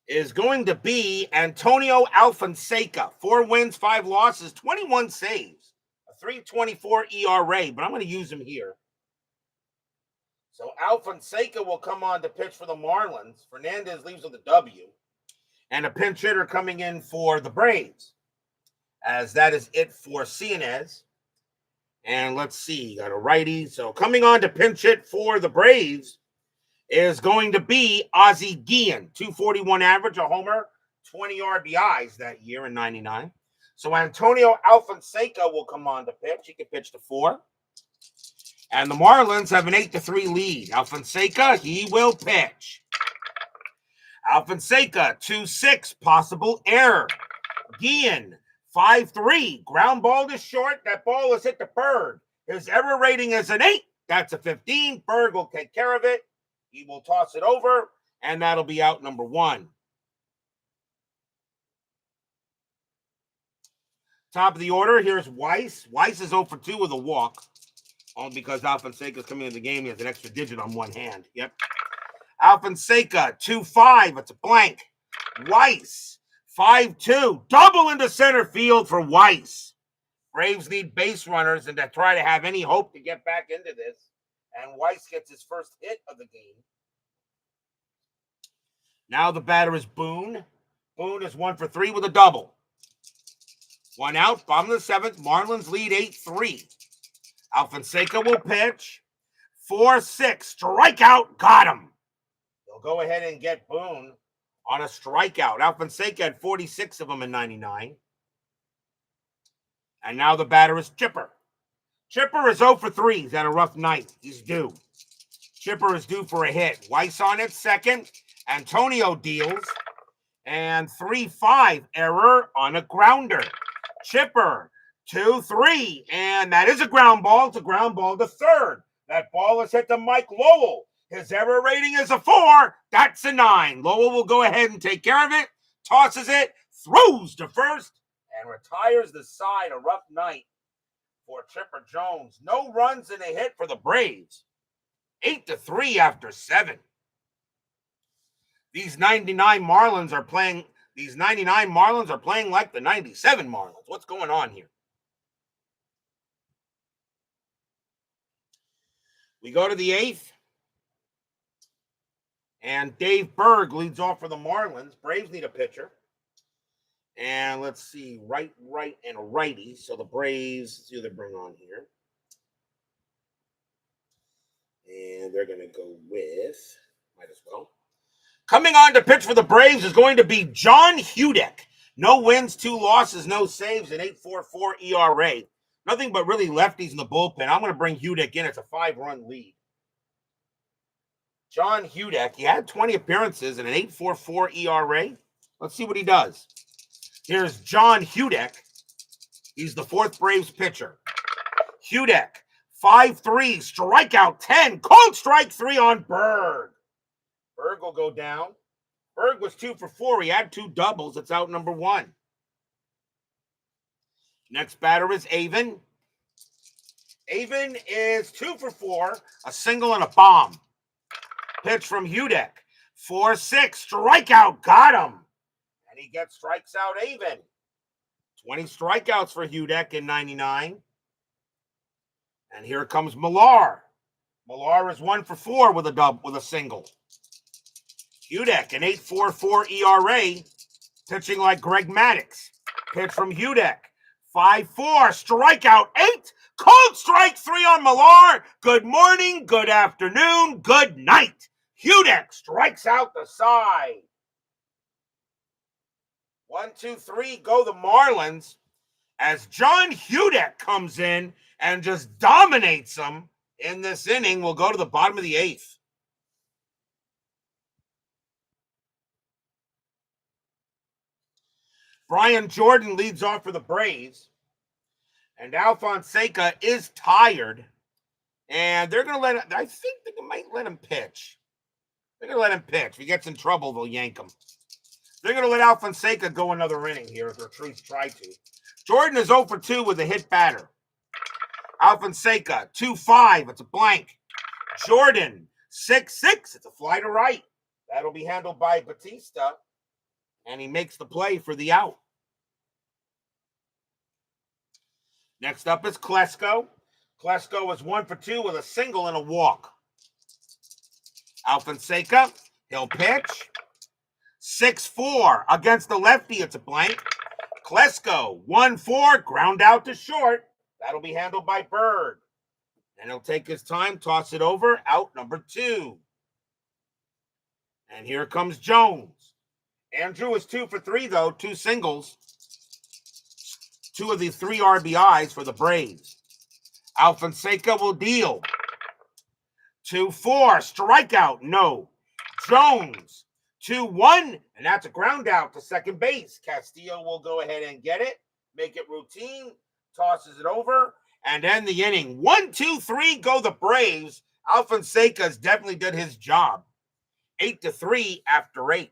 is going to be Antonio Alfonseca. 4 wins, 5 losses, 21 saves, a 3.24 ERA, but I'm going to use him here. So Alfonseca will come on to pitch for the Marlins. Fernandez leaves with a W. And a pinch hitter coming in for the Braves, as that is it for Fernandez. And let's see, got a righty. So coming on to pinch hit for the Braves is going to be Ozzie Guillen. 241 average, a homer, 20 RBIs that year in 99. So Antonio Alfonseca will come on to pitch. He can pitch to 4. And the Marlins have an 8-3 lead. Alfonseca, he will pitch. Alfonseca, 2-6, possible error. Guillen, 5-3, ground ball to short. That ball is hit the Berg. His error rating is an 8. That's a 15. Berg will take care of it. He will toss it over, and that'll be out number 1. Top of the order, here's Weiss. Weiss is 0 for 2 with a walk. Only because Alfonseca is coming into the game. He has an extra digit on one hand. Yep. Alfonseca, 2-5. It's a blank. Weiss, 5-2. Double into center field for Weiss. Braves need base runners and to try to have any hope to get back into this. And Weiss gets his first hit of the game. Now the batter is Boone. Boone is 1 for 3 with a double. 1 out. Bottom of the 7th. Marlins lead 8-3. Alfonseca will pitch. 4-6. Strikeout. Got him. They'll go ahead and get Boone on a strikeout. Alfonseca had 46 of them in 99. And now the batter is Chipper. Chipper is 0 for 3. He's had a rough night. He's due. Chipper is due for a hit. Weiss on it, second. Antonio deals. And 3-5. Error on a grounder. Chipper. 2-3, and that is a ground ball. It's a ground ball to third. That ball is hit to Mike Lowell. His error rating is a 4. That's a 9. Lowell will go ahead and take care of it, tosses it, throws to first, and retires the side. A rough night for Chipper Jones. No runs and a hit for the Braves. 8-3 after 7. These 99 Marlins are playing like the 97 Marlins. What's going on here? We go to the 8th, and Dave Berg leads off for the Marlins. Braves need a pitcher. And let's see, right, and a righty. So the Braves, let's see who they bring on here. And they're going to go with, might as well. Coming on to pitch for the Braves is going to be John Hudek. No wins, 2 losses, no saves, an 8.44 ERA. Nothing but really lefties in the bullpen. I'm going to bring Hudek in. It's a 5-run lead. John Hudek, he had 20 appearances and an 8.44 ERA. Let's see what he does. Here's John Hudek. He's the 4th Braves pitcher. Hudek, 5-3, strikeout 10, cold strike 3 on Berg. Berg will go down. Berg was 2 for 4. He had 2 doubles. It's out number 1. Next batter is Avon. Avon is 2 for 4, a single and a bomb. Pitch from Hudek. 4-6, strikeout, got him. And he gets strikes out even. 20 strikeouts for Hudek in 99. And here comes Millar. Millar is 1 for 4 with a single. Hudek, an 8.44 ERA, pitching like Greg Maddux. Pitch from Hudek. 5-4, strikeout 8. Cold strike 3 on Millar. Good morning, good afternoon, good night. Hudek strikes out the side. 1, 2, 3, go the Marlins. As John Hudek comes in and just dominates them in this inning. We'll go to the bottom of the 8th. Brian Jordan leads off for the Braves. And Alfonseca is tired. And they're going to I think they might let him pitch. They're going to let him pitch. If he gets in trouble, they'll yank him. They're going to let Alfonseca go another inning here if Ortiz try to. Jordan is 0 for 2 with a hit batter. Alfonseca, 2-5. It's a blank. Jordan, 6-6. It's a fly to right. That'll be handled by Batista. And he makes the play for the out. Next up is Klesko. Klesko is 1 for 2 with a single and a walk. Alfonseca, he'll pitch. 6-4 against the lefty. It's a blank. Klesko, 1-4, ground out to short. That'll be handled by Bird. And he'll take his time, toss it over, out number 2. And here comes Jones. Andrew is 2 for 3, though, 2 singles. 2 of the 3 RBIs for the Braves. Alfonseca will deal. 2-4, strikeout, no. Jones, 2-1, and that's a ground out to second base. Castillo will go ahead and get it, make it routine, tosses it over, and end the inning. 1, 2, 3, go the Braves. Alfonseca's definitely did his job. 8-3 after 8.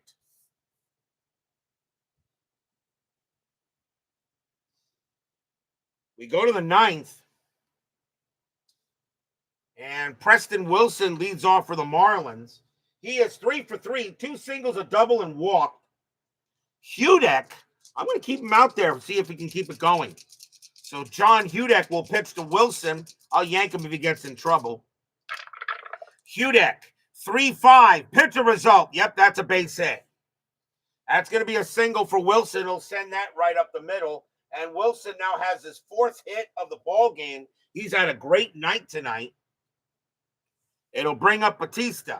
We go to the 9th. And Preston Wilson leads off for the Marlins. He is 3 for 3, 2 singles, a double, and walked. Hudek, I'm going to keep him out there and see if he can keep it going. So John Hudek will pitch to Wilson. I'll yank him if he gets in trouble. Hudek, 3-5, pitcher result. Yep, that's a base hit. That's going to be a single for Wilson. He'll send that right up the middle. And Wilson now has his 4th hit of the ball game. He's had a great night tonight. It'll bring up Batista.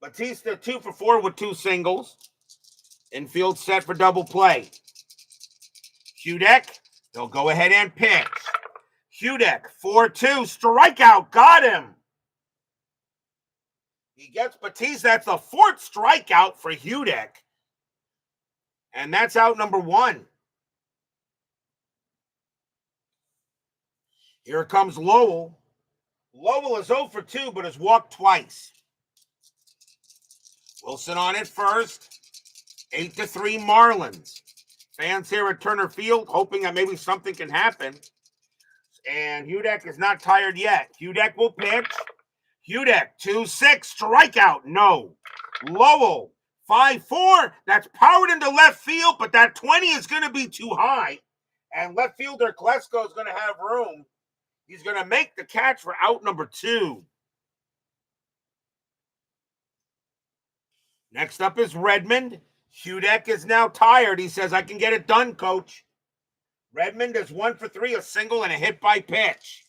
Batista 2 for 4 with 2 singles. Infield set for double play. Hudek, he'll go ahead and pitch. Hudek, 4-2, strikeout, got him. He gets Batista. That's the 4th strikeout for Hudek. And that's out number 1. Here comes Lowell. Lowell is 0 for 2, but has walked twice. Wilson on it first. 8-3 Marlins. Fans here at Turner Field hoping that maybe something can happen. And Hudek is not tired yet. Hudek will pitch. Hudek, 2-6, strikeout, no. Lowell, 5-4. That's powered into left field, but that 20 is going to be too high. And left fielder Klesko is going to have room. He's going to make the catch for out number 2. Next up is Redmond. Hudek is now tired. He says, I can get it done, coach. Redmond is 1 for 3, a single and a hit by pitch.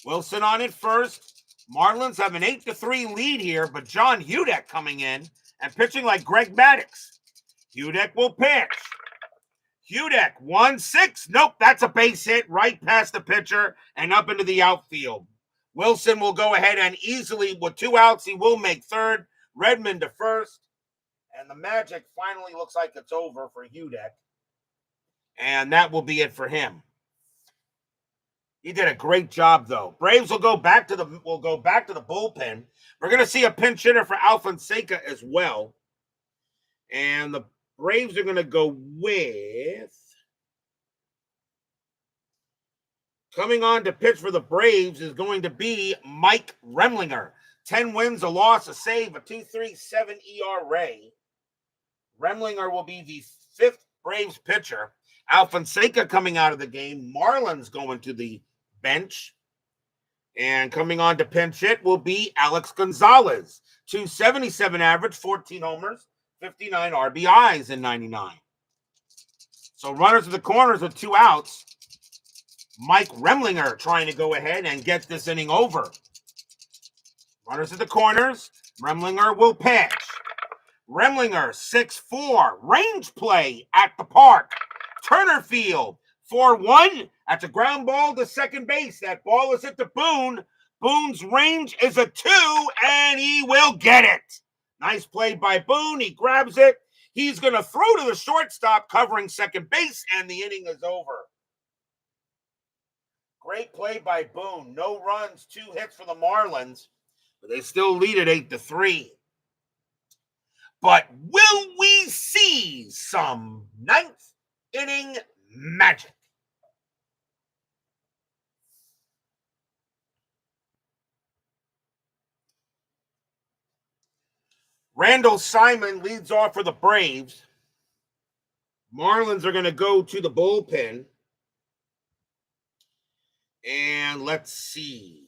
Wilson on it first. Marlins have an 8-3 lead here, but John Hudek coming in and pitching like Greg Maddux. Hudek will pitch. Hudek, 1-6. Nope, that's a base hit right past the pitcher and up into the outfield. Wilson will go ahead and easily, with 2 outs, he will make third. Redmond to first. And the magic finally looks like it's over for Hudek. And that will be it for him. He did a great job, though. Braves will go back to the bullpen. We're going to see a pinch hitter for Alfonseca as well. And the Braves are going to go with, coming on to pitch for the Braves is going to be Mike Remlinger. 10 wins, a loss, a save, a 2.37 ERA. Remlinger will be the 5th Braves pitcher. Alfonseca coming out of the game. Marlins going to the bench. And coming on to pinch hit will be Alex Gonzalez. 277 average, 14 homers, 59 RBIs in 99. So runners at the corners with 2 outs. Mike Remlinger trying to go ahead and get this inning over. Runners at the corners. Remlinger will pitch. Remlinger, 6'4", range play at the park. Turner Field, 4-1. That's a ground ball to second base. That ball is hit to Boone. Boone's range is a 2, and he will get it. Nice play by Boone. He grabs it. He's going to throw to the shortstop covering second base, and the inning is over. Great play by Boone. No runs, 2 hits for the Marlins, but they still lead at 8-3. But will we see some 9th inning magic? Randall Simon leads off for the Braves. Marlins are going to go to the bullpen. And let's see.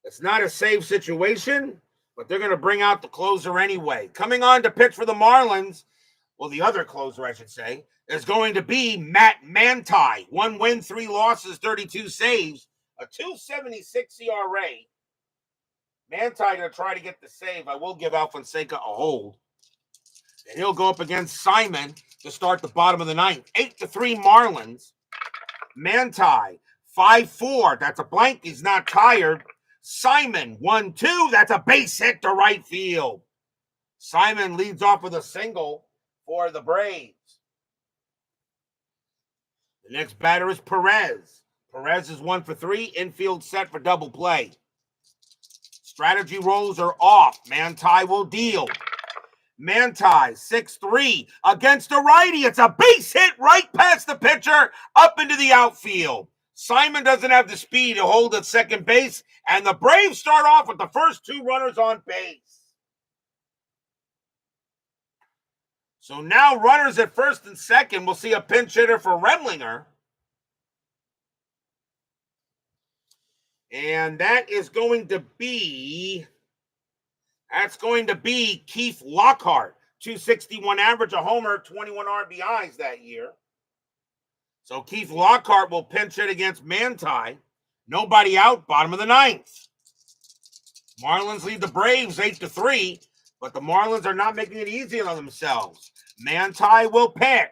It's not a save situation, but they're going to bring out the closer anyway. Coming on to pitch for the Marlins, well, the other closer, I should say, is going to be Matt Manti. 1 win, 3 losses, 32 saves, a 2.76 ERA. Manti going to try to get the save. I will give Alfonseca a hold. And he'll go up against Simon to start the bottom of the 9th. 8-3 Marlins. Manti, 5-4. That's a blank. He's not tired. Simon, 1-2. That's a base hit to right field. Simon leads off with a single for the Braves. The next batter is Perez. Perez is 1 for 3. Infield set for double play. Strategy rolls are off. Manti will deal. Manti, 6'3", against a righty. It's a base hit right past the pitcher, up into the outfield. Simon doesn't have the speed to hold at second base, and the Braves start off with the first 2 runners on base. So now runners at first and second. We'll see a pinch hitter for Remlinger. And that's going to be Keith Lockhart. 261 average, a homer, 21 RBIs that year. So Keith Lockhart will pinch hit against Manti. Nobody out, bottom of the 9th. Marlins lead the Braves 8-3, but the Marlins are not making it easy on themselves. Manti will pitch.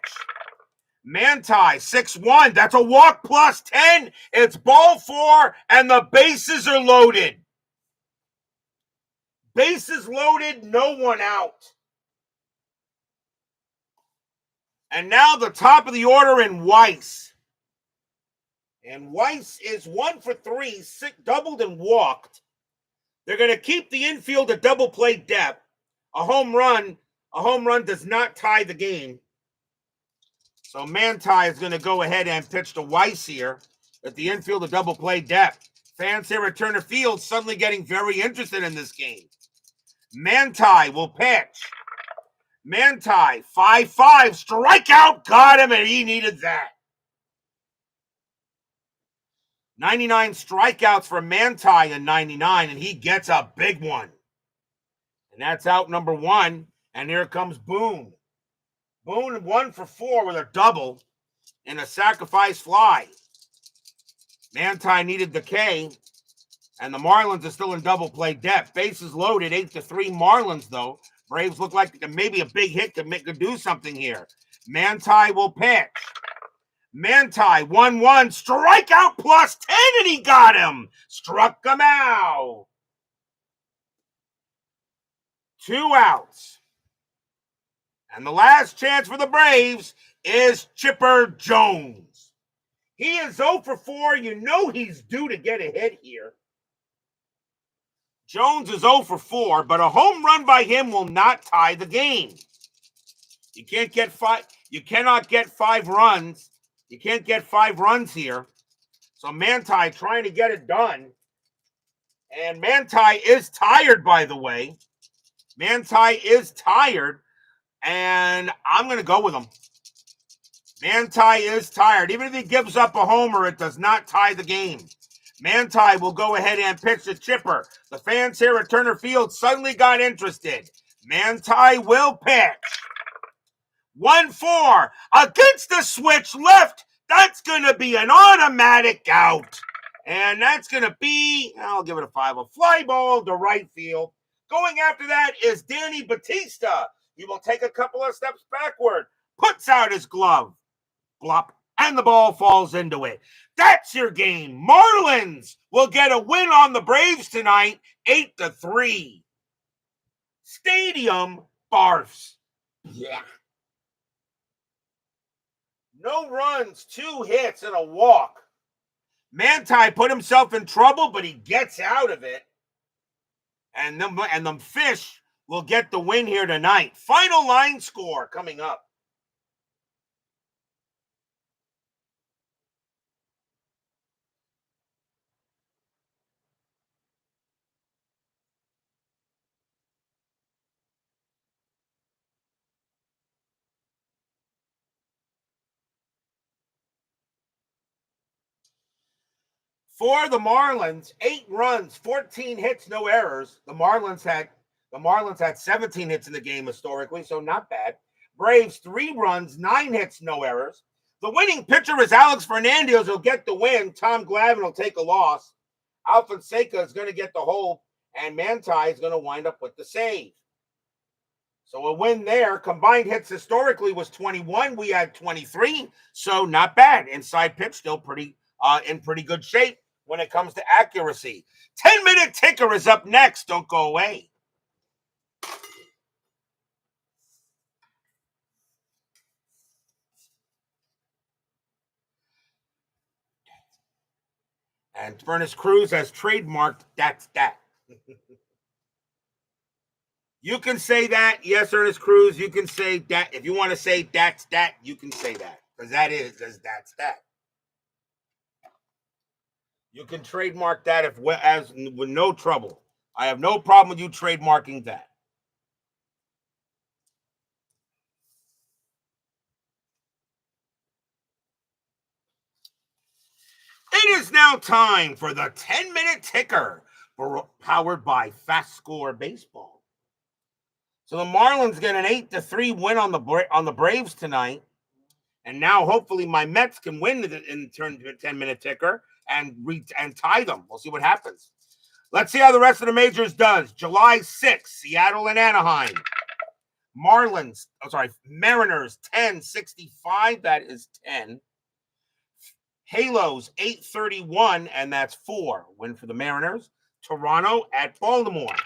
Manti, 6'1". That's a walk plus 10. It's ball 4, and the bases are loaded. Bases loaded, no one out. And now the top of the order in Weiss. And Weiss is 1 for 3, doubled and walked. They're going to keep the infield at double play depth. A home run does not tie the game. So Manti is going to go ahead and pitch to Weiss here at the infield of double play depth. Fans here at Turner Field suddenly getting very interested in this game. Manti will pitch. Manti, 5'5", strikeout, got him, and he needed that. 99 strikeouts for Manti in 99, and he gets a big one. And that's out number 1, and here comes Boone. Boone 1 for 4 with a double and a sacrifice fly. Manti needed the K, and the Marlins are still in double play depth. Bases loaded, 8-3 Marlins, though. Braves look like maybe a big hit could do something here. Manti will pitch. Manti, 1-1, strikeout plus 10, and he got him. Struck him out. 2 outs. And the last chance for the Braves is Chipper Jones. He is 0 for 4. You know he's due to get a hit here. Jones is 0 for 4, but a home run by him will not tie the game. You cannot get 5 runs. You can't get 5 runs here. So Manti trying to get it done. And Manti is tired, by the way. Manti is tired, and I'm going to go with him. Manti is tired. Even if he gives up a homer, it does not tie the game. Manti will go ahead and pitch the chipper. The fans here at Turner Field suddenly got interested. Manti will pitch. 1-4 against the switch left. That's going to be an automatic out. And that's going to be, I'll give it a 5, a fly ball to right field. Going after that is Danny Batista. He will take a couple of steps backward, puts out his glove, blop, and the ball falls into it. That's your game. Marlins will get a win on the Braves tonight, 8-3. Stadium barfs. Yeah. No runs, 2 hits, and a walk. Manti put himself in trouble, but he gets out of it. And them fish will get the win here tonight. Final line score coming up. For the Marlins, 8 runs, 14 hits, no errors. The Marlins had 17 hits in the game historically, so not bad. Braves, 3 runs, 9 hits, no errors. The winning pitcher is Alex Fernandez, who'll get the win. Tom Glavine will take a loss. Alfonseca is going to get the hold, and Manti is going to wind up with the save. So a win there. Combined hits historically was 21. We had 23, so not bad. Inside pitch still in pretty good shape when it comes to accuracy. 10-minute ticker is up next. Don't go away. And Furnace Cruz has trademarked that's that. You can say that. Yes, Ernest Cruz, you can say that. If you want to say that's that, you can say that. Because that's that. You can trademark that with no trouble. I have no problem with you trademarking that. It is now time for the 10-minute ticker, powered by FastScore Baseball. So the Marlins get an 8-3 win on the Braves tonight, and now hopefully my Mets can win in turn to a 10-minute ticker and tie them. We'll see what happens. Let's see how the rest of the majors does. July 6th, Seattle and Anaheim. Mariners 10-65. That is 10. Halos 8-31, and that's 4. Win for the Mariners. Toronto at Baltimore.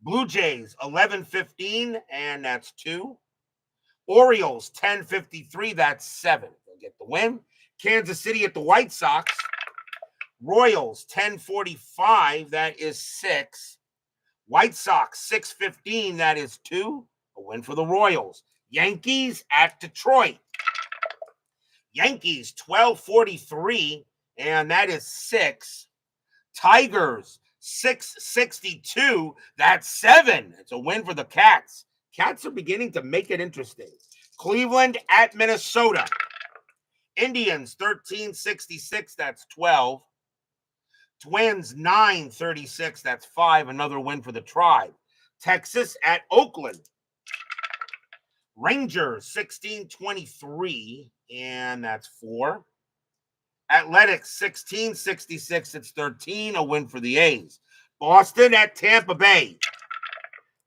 Blue Jays 11-15, and that's 2. Orioles 10-53, that's 7. They'll get the win. Kansas City at the White Sox. Royals 10-45, that is 6. White Sox 6-15, that is 2. A win for the Royals. Yankees at Detroit. Yankees 12-43, and that is 6. Tigers 6-62, that's 7. It's a win for the Cats. Cats are beginning to make it interesting. Cleveland at Minnesota. Indians 13-66, that's 12. Twins 9-36, that's 5. Another win for the Tribe. Texas at Oakland. Rangers 16-23, and that's 4. Athletics 16-66, it's 13. A win for the A's. Boston at Tampa Bay.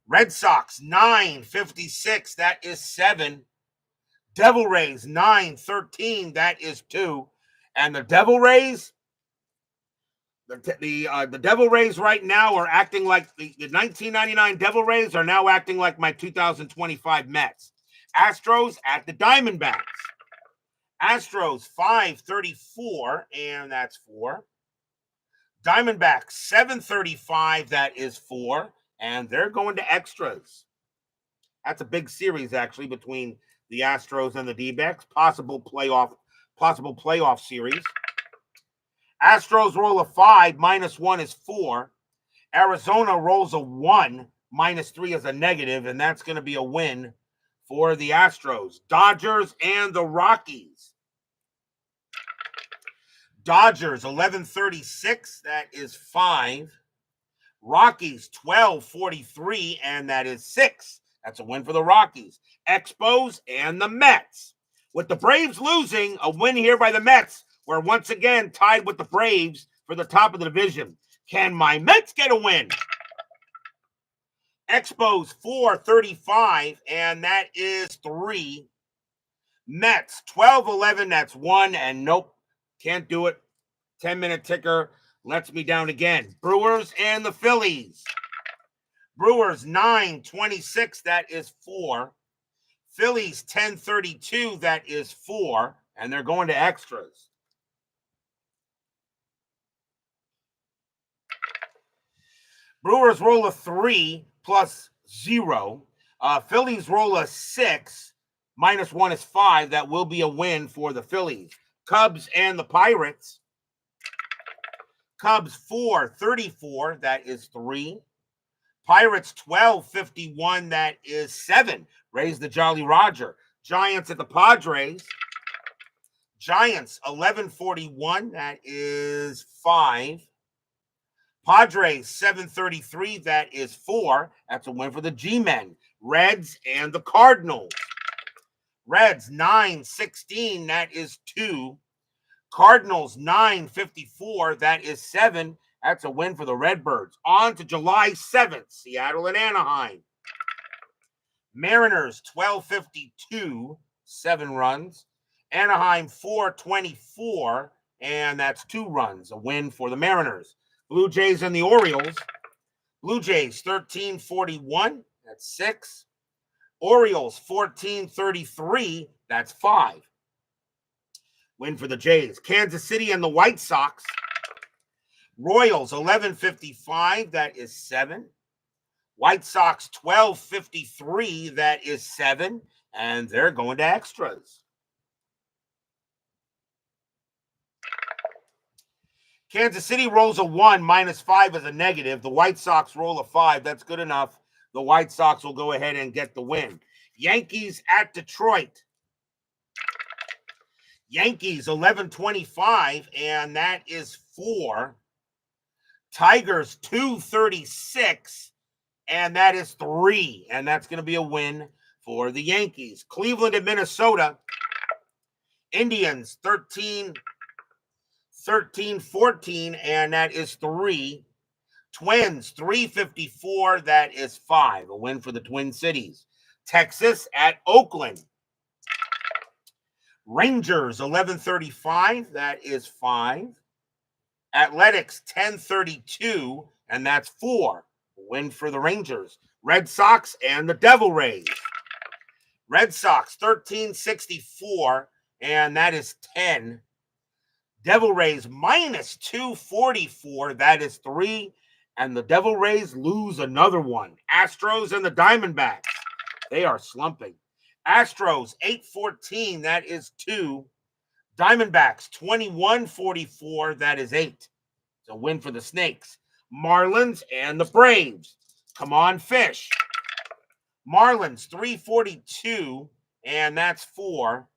Red Sox 9-56, that is 7. Devil Rays 9-13, that is 2. And the Devil Rays, the Devil Rays right now are acting like the 1999 Devil Rays are now acting like my 2025 Mets. Astros at the Diamondbacks. Astros 5-34, and that's 4. Diamondbacks 7-35, that is 4. And they're going to extras. That's a big series, actually, between the Astros and the D-backs. Possible playoff series. Astros roll a 5, -1 is 4. Arizona rolls a 1, -3 is a negative, and that's going to be a win for the Astros. Dodgers and the Rockies. Dodgers 1136, that is 5. Rockies 1243, and that is 6. That's a win for the Rockies. Expos and the Mets. With the Braves losing, a win here by the Mets. We're once again tied with the Braves for the top of the division. Can my Mets get a win? Expos 435, and that is 3. Mets 1211, that's 1, and nope, can't do it. 10-minute ticker lets me down again. Brewers and the Phillies. Brewers 926, that is 4. Phillies 1032, that is 4, and they're going to extras. Brewers roll a 3 plus 0. Phillies roll a 6, -1 is 5. That will be a win for the Phillies. Cubs and the Pirates. Cubs 434, that is 3. Pirates 1251, that is 7. Raise the Jolly Roger. Giants at the Padres. Giants 1141, that is 5. Padres 733, that is 4. That's a win for the G-Men. Reds and the Cardinals. Reds 916, that is 2. Cardinals 954, that is 7. That's a win for the Redbirds. On to July 7th, Seattle and Anaheim. Mariners 1252, 7 runs. Anaheim 424, and that's 2 runs. A win for the Mariners. Blue Jays and the Orioles. Blue Jays 1341, that's 6. Orioles 1433, that's 5. Win for the Jays. Kansas City and the White Sox. Royals 1155, that is 7. White Sox 1253, that is 7. And they're going to extras. Kansas City rolls a 1, -5 is a negative. The White Sox roll a 5. That's good enough. The White Sox will go ahead and get the win. Yankees at Detroit. Yankees 1125, and that is 4. Tigers 236, and that is 3. And that's going to be a win for the Yankees. Cleveland and Minnesota. Indians 13-14, and that is 3. Twins 354, that is 5. A win for the Twin Cities. Texas at Oakland. Rangers 1135, that is 5. Athletics 1032, and that's 4. A win for the Rangers. Red Sox and the Devil Rays. Red Sox 1364, and that is 10. Devil Rays -244, that is 3. And the Devil Rays lose another one. Astros and the Diamondbacks. They are slumping. Astros 814, that is 2. Diamondbacks 2144, that is 8. It's a win for the Snakes. Marlins and the Braves. Come on, Fish. Marlins 342, and that's 4.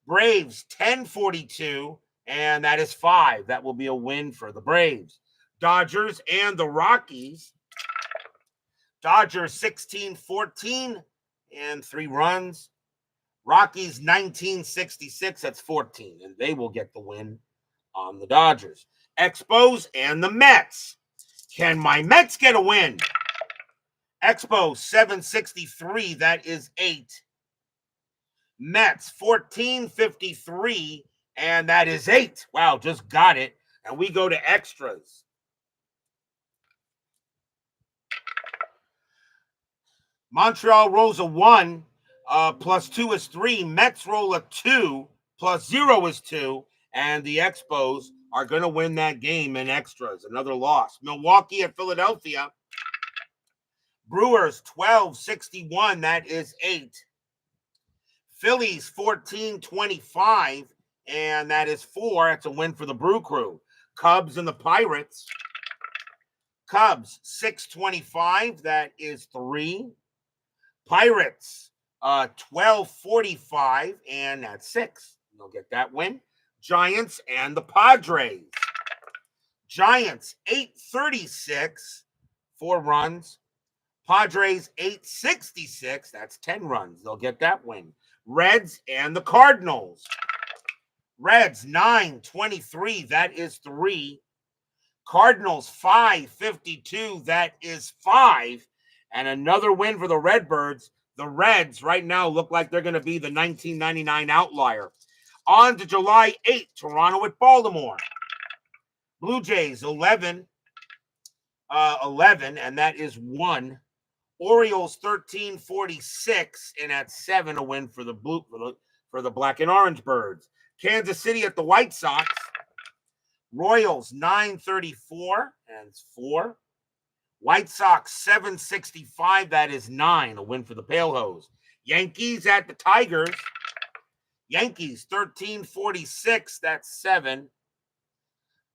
Braves 1042, and that is 5. That will be a win for the Braves. Dodgers and the Rockies. Dodgers 16-14 and 3 runs. Rockies 1966, that's 14, and they will get the win on the Dodgers. Expos and the Mets. Can my Mets get a win? Expos 763, that is 8. Mets 1453, and that is 8. Wow, just got it. And we go to extras. Montreal rolls a 1, +2 is 3. Mets roll a 2, +0 is 2. And the Expos are going to win that game in extras. Another loss. Milwaukee at Philadelphia. Brewers 1261, that is 8. Phillies 1425, and that is 4. That's a win for the Brew Crew. Cubs and the Pirates. Cubs, 625. That is 3. Pirates, 1245, and that's 6. You'll get that win. Giants and the Padres. Giants, 836, 4 runs. Padres, 866, that's 10 runs. They'll get that win. Reds and the Cardinals. Reds, 923, that is 3. Cardinals, 552, that is 5. And another win for the Redbirds. The Reds right now look like they're going to be the 1999 outlier. On to July 8th, Toronto at Baltimore. Blue Jays, 11, and that is 1. Orioles, 1346, and at 7, a win for the Black and Orange Birds. Kansas City at the White Sox. Royals, 934, and it's 4. White Sox, 765, that is 9, a win for the Pale Hose. Yankees at the Tigers. Yankees, 1346, that's 7.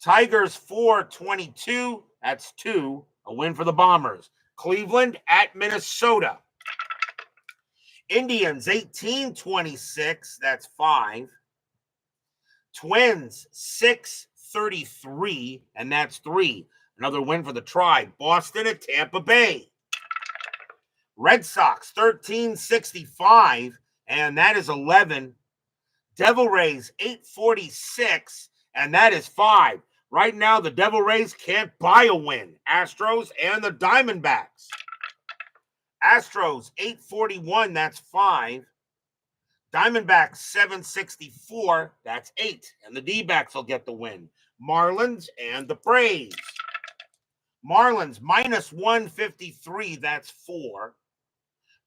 Tigers, 422, that's 2, a win for the Bombers. Cleveland at Minnesota. Indians, 1826, that's 5. Twins, 633, and that's 3. Another win for the Tribe. Boston at Tampa Bay. Red Sox, 1365, and that is 11. Devil Rays, 846, and that is 5. Right now, the Devil Rays can't buy a win. Astros and the Diamondbacks. Astros, 841, that's 5. Diamondbacks, 764, that's 8. And the D-backs will get the win. Marlins and the Braves. Marlins, minus 153, that's 4.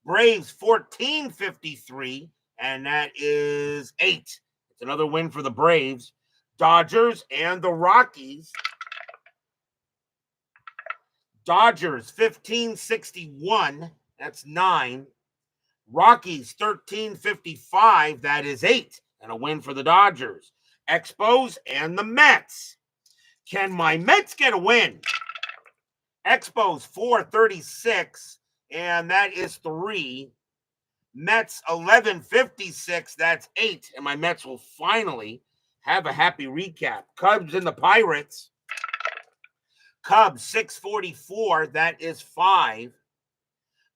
Braves, 1453, and that is 8. It's another win for the Braves. Dodgers and the Rockies. Dodgers, 1561, that's 9. Rockies, 1355, that is 8. And a win for the Dodgers. Expos and the Mets. Can my Mets get a win? Expos, 436, and that is 3. Mets, 1156, that's 8. And my Mets will finally have a happy recap. Cubs and the Pirates. Cubs, 644, that is 5.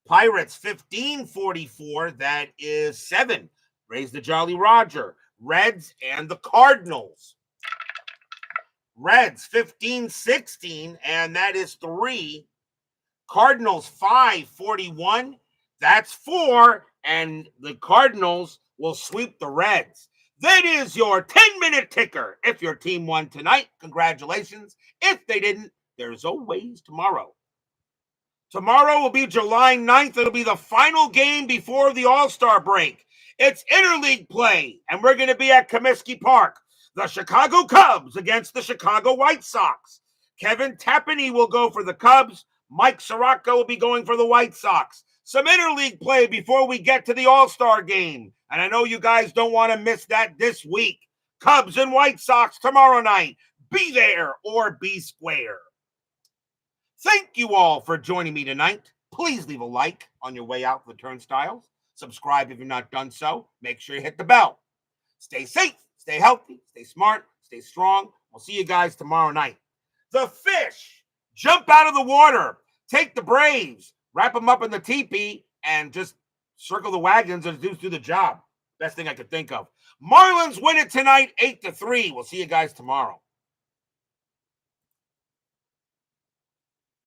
Pirates, 1544, that is 7. Raise the Jolly Roger. Reds and the Cardinals. Reds, 1516, and that is 3. Cardinals, 541, that's 4. And the Cardinals will sweep the Reds. That is your 10-minute ticker. If your team won tonight, congratulations. If they didn't, there's always tomorrow. Tomorrow will be July 9th. It'll be the final game before the All-Star break. It's interleague play, and we're going to be at Comiskey Park. The Chicago Cubs against the Chicago White Sox. Kevin Tapani will go for the Cubs. Mike Sirocco will be going for the White Sox. Some interleague play before we get to the All-Star game. And I know you guys don't want to miss that this week. Cubs and White Sox tomorrow night. Be there or be square. Thank you all for joining me tonight. Please leave a like on your way out the turnstiles. Subscribe if you've not done so. Make sure you hit the bell. Stay safe, stay healthy, stay smart, stay strong. We'll see you guys tomorrow night. The fish jump out of the water. Take the Braves. Wrap them up in the teepee and just circle the wagons and do the job. Best thing I could think of. Marlins win it tonight, 8-3. We'll see you guys tomorrow.